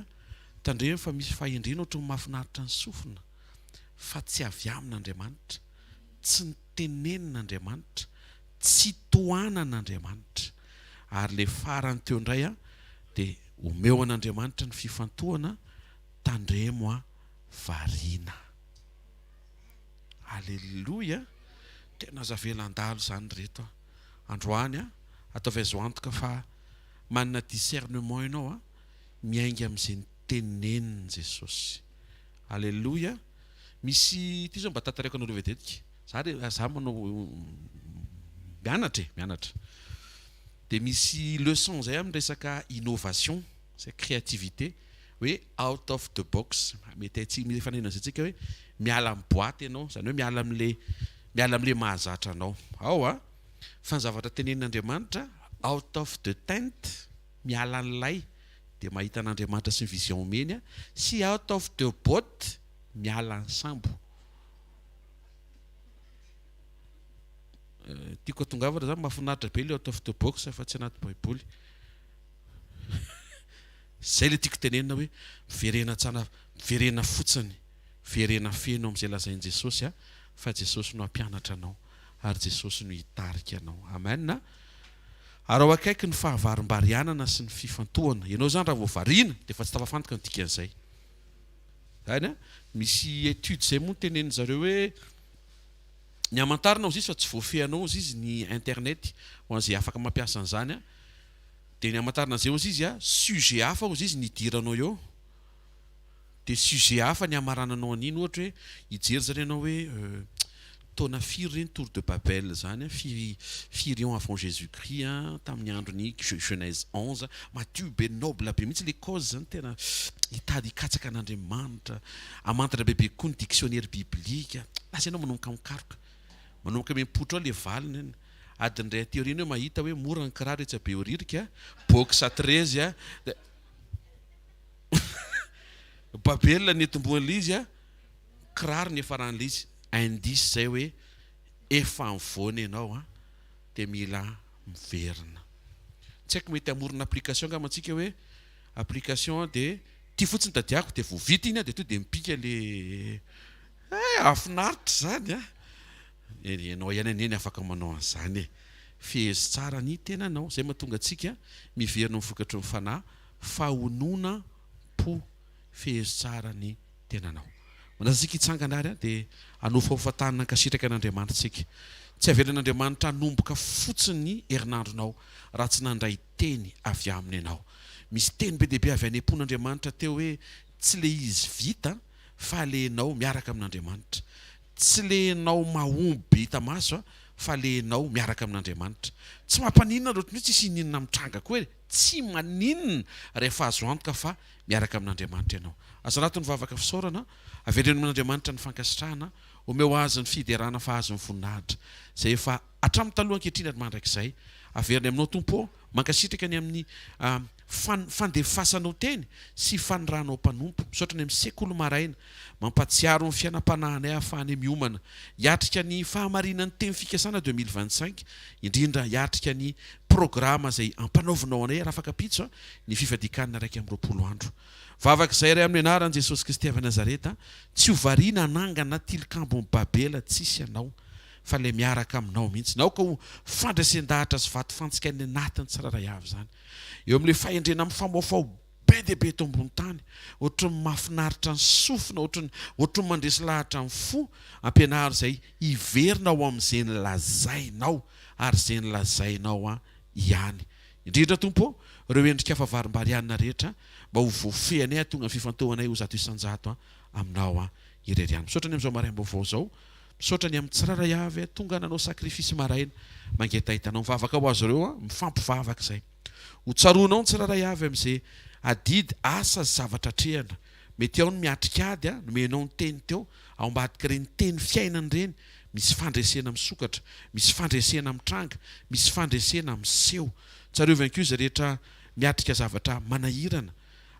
tandremo fa misy fahendrena ohatry ny mahafinaritra ny sofina fa tsy avy amin'Andriamanitra, tsy nitenenin'Andriamanitra, tsy tohanan'Andriamanitra. Ary le farany teo indray dia omeo an'Andriamanitra ny fifantohana tandremo variana. Alleluia. Tena zavelan-dalo zany reto androany ataovy azo antoka fa manana discernement ianao miainga amin'izay nitenenin Jesosy. Alleluia. Misy ty zao mba tantareko anao vedetika za manao mianatra dia misy leçon zay amin'ny resaka innovation, c'est créativité, hoe out of the box. Mety tsy mifanena zay tsika hoe miala amin'ny boaty ianao, zany hoe miala amin'le mahazatra anao ao fa ny zavatra tenenin'Andriamanitra out of the tent, miala an'ilay dia mahita an'Andriamanitra sy ny vision omeny, sy out of the boat, miala ny sambo. Tiako atongavana zany mahafinaritra be le out of the box fa tsy anaty baiboly. Zay le tiako tenenina hoe miverena fotsiny, miverena feno amin'izay lazain'i Jesosy fa Jesosy no hampianatra anao ary Jesosy no hitarika anao. Amen. Ary ao akaiky ny fahavarim-barianana sy ny fifantohana. Ianao zany raha vao variana dia efa tsy tafafantoka ny dikan'izay. Zany misy étude zay moa teneniny zareo hoe ny hamantarana ozy izy fa tsy voafehanao ozy izy ny internet ho an'izay afaka mampiasa an'izany dia ny hamantarana an'izay ozy izy sujet hafa ozy izy nidiranao eo, dia sujet hafa ny hamarananao an'iny. Ohatra hoe hijery zany ianao hoe taona firy reny Tour de Babel zany, firy ans avant Jésus-Christ tamin'ny androny Genèse 11, Matthieu be noble be mihitsy le cause zany, tena hitady hikatsaka an'Andriamanitra, amantatra bebe koa ny dictionnaire biblika. Lasa ianao manomboka mikaroka, manomboka mipotra ao le valiny, adin'indray teoriana hoe mahita hoe mora ny kiraro etsy be oririka, boxa 13 Babel netim-boan'ilay izy kiraro ny efa ran'ilay izy, indice zay hoe efa mivoana ianao dia mila miverina. Tsy haiko mety amorona application nga mantsika hoe application dia ty fotsiny tadiako dia vao vita iny dia to dia mipika le afinaritra zany ianao ihany aneny afaka manao an'izany e fehezo tsara ny tenanao zay mahatonga antsika miverina mivokatry ny fanahy fahonona po fehezo tsara ny tenanao manazasika hitsangana ary a dia anofa hofatanana ankasitraka an'Andriamanitra tsika tsy avelan'Andriamanitra hanomboka fotsiny herinandronao raha tsy nandray teny avy aminy ianao misy teny be dehibe avy anem-pon'Andriamanitra teo hoe tsy le izy vita fa le ianao miaraka amin'Andriamanitra tsy le ianao mahomby hita maso fa le ianao miaraka amin'Andriamanitra tsy mampaninona loatra tsy hisy ninona mitranga koa hoe tsy maninona rehefa azo antoka fa miaraka amin'Andriamanitra ianao asa anatin'ny vavaka fisaorana avereno amin'Andriamanitra ny fankasitrahana omeo azy ny fiderana fa azy ny voninahitra zay efa hatramin'ny taloha ankehitriny ary mandrakizay averiny aminao tompo mankasitraka ny amin'ny fandefasanao teny sy faniranao mpanompo misaotra ny amin'ny sekoly maraina mampatsiaro ny fiainam-panahinay ahafahany miomana hiatrika ny fahamarinan'ny teny fikasana 2025 indrindra hiatrika ny programa zay ampanaovinao anay raha afaka pitso ny fifadikanina raiky amin'ny 20 andro vavak'izay ray amin'ny anaran'i Jesosy Kristy avy Nazareta tsy ho variana anangana tilikambo ny Babela tsisy ianao fa le miaraka aminao mihitsy nao ka ho fandraisan-dahatra sy vato fantsika ny anatiny tsiraray avy zany eo amin'le fahendrena amin'ny famoafao be dehibe eto ambony tany ohatry ny mahafinaritra ny sofina ohatry ny mandresy lahatra ny fo ampianary zay hiverina ao amin'izay ny lazainao ary izay ny lazainao ihany indrindra tompo ireo endrika favarim-barianina rehetra mba ho voafehanay tonga ny fifantohanay ho zato isan-jato aminao irery ihany misaotra ny amin'izao maraim-baovao zao misaotra ny amin'ny tsiraray avy tonga nanao sakrifisy maraina mangetahitanao mivavaka ho azy ireo mifampivavaka izay ho tsaroanao ny tsiraray avy amin'izay adidy asa zavatra trehana mety ao ny miatrika ady nomenao ny teny teo ao ambadika ireny teny fiainana ireny misy fandresena misokatra misy fandresena mitranga misy fandresena miseho tsarovany koa izy rehetra miatrika zavatra manahirana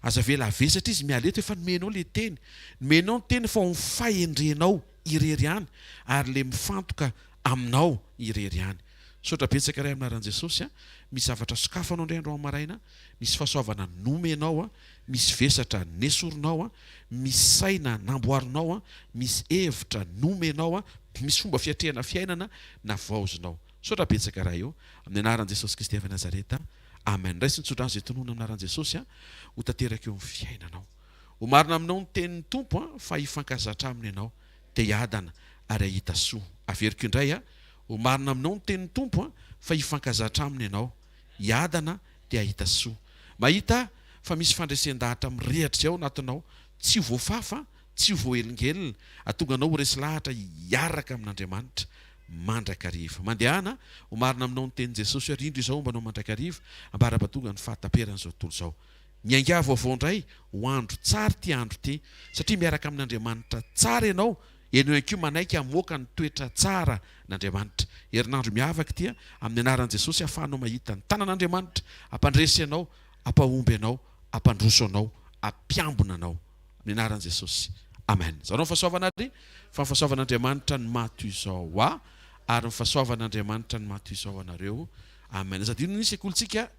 aza vela avesatra izy mialeto efa nomenao le teny nomenao ny teny fa ho fahendrenao irery ihany ary le mifantoka aminao irery ihany sotra betsaka ray amin'anaran'i Jesosy misy zavatra sokafanao indray andro amaraina misy fahasoavana nomenao misy vesatra nesoronao misy saina namboarinao misy hevitra nomenao misy fomba fiatrehana fiainana na vaozinao sotra betsaka raha eo amin'ny anaran'i Jesosy Kristy avy Nazareta amen ray sy nitsodrano zay tonoana amin'anaran'i Jesosy ho tanteraka eo amin'ny fiainanao ho marina aminao ny tenin'ny tompo fa hifankazatra aminy ianao dia hiadana ary ahita soa averiko indray ho marina aminao ny tenin'ny tompo fa hifankazatra aminy ianao hiadana dia ahita soa mahita fa misy fandresen-dahatra mirehatra ao anatinao tsy voafafa tsy voaelingelina atonga anao ho resy lahatra hiaraka amin'Andriamanitra mandrakariva mandehana ho marina aminao ny tenin'i Jesosy rindro izao mbanao mandrakariva ambara-patonga ny fahataperan'izao tontolo izao miainga vaovao indray ho andro tsara ty andro ty satria miaraka amin'Andriamanitra tsara ianao eno ihany koa manaiky hamoaka ny toetra tsara n'Andriamanitra herinandro miavaka ty amin'ny anaran'i Jesosy ahafahanao mahita ny tanan'Andriamanitra ampandresy ianao ampahomby ianao ampandroso anao ampiambona anao amin'ny anaran'i Jesosy amen zao ny fahasoavana ary fa ny fahasoavan'Andriamanitra ny maty izao ary ny fahasoavan'Andriamanitra ny maty izao anareo amen zadino ny sekolontsika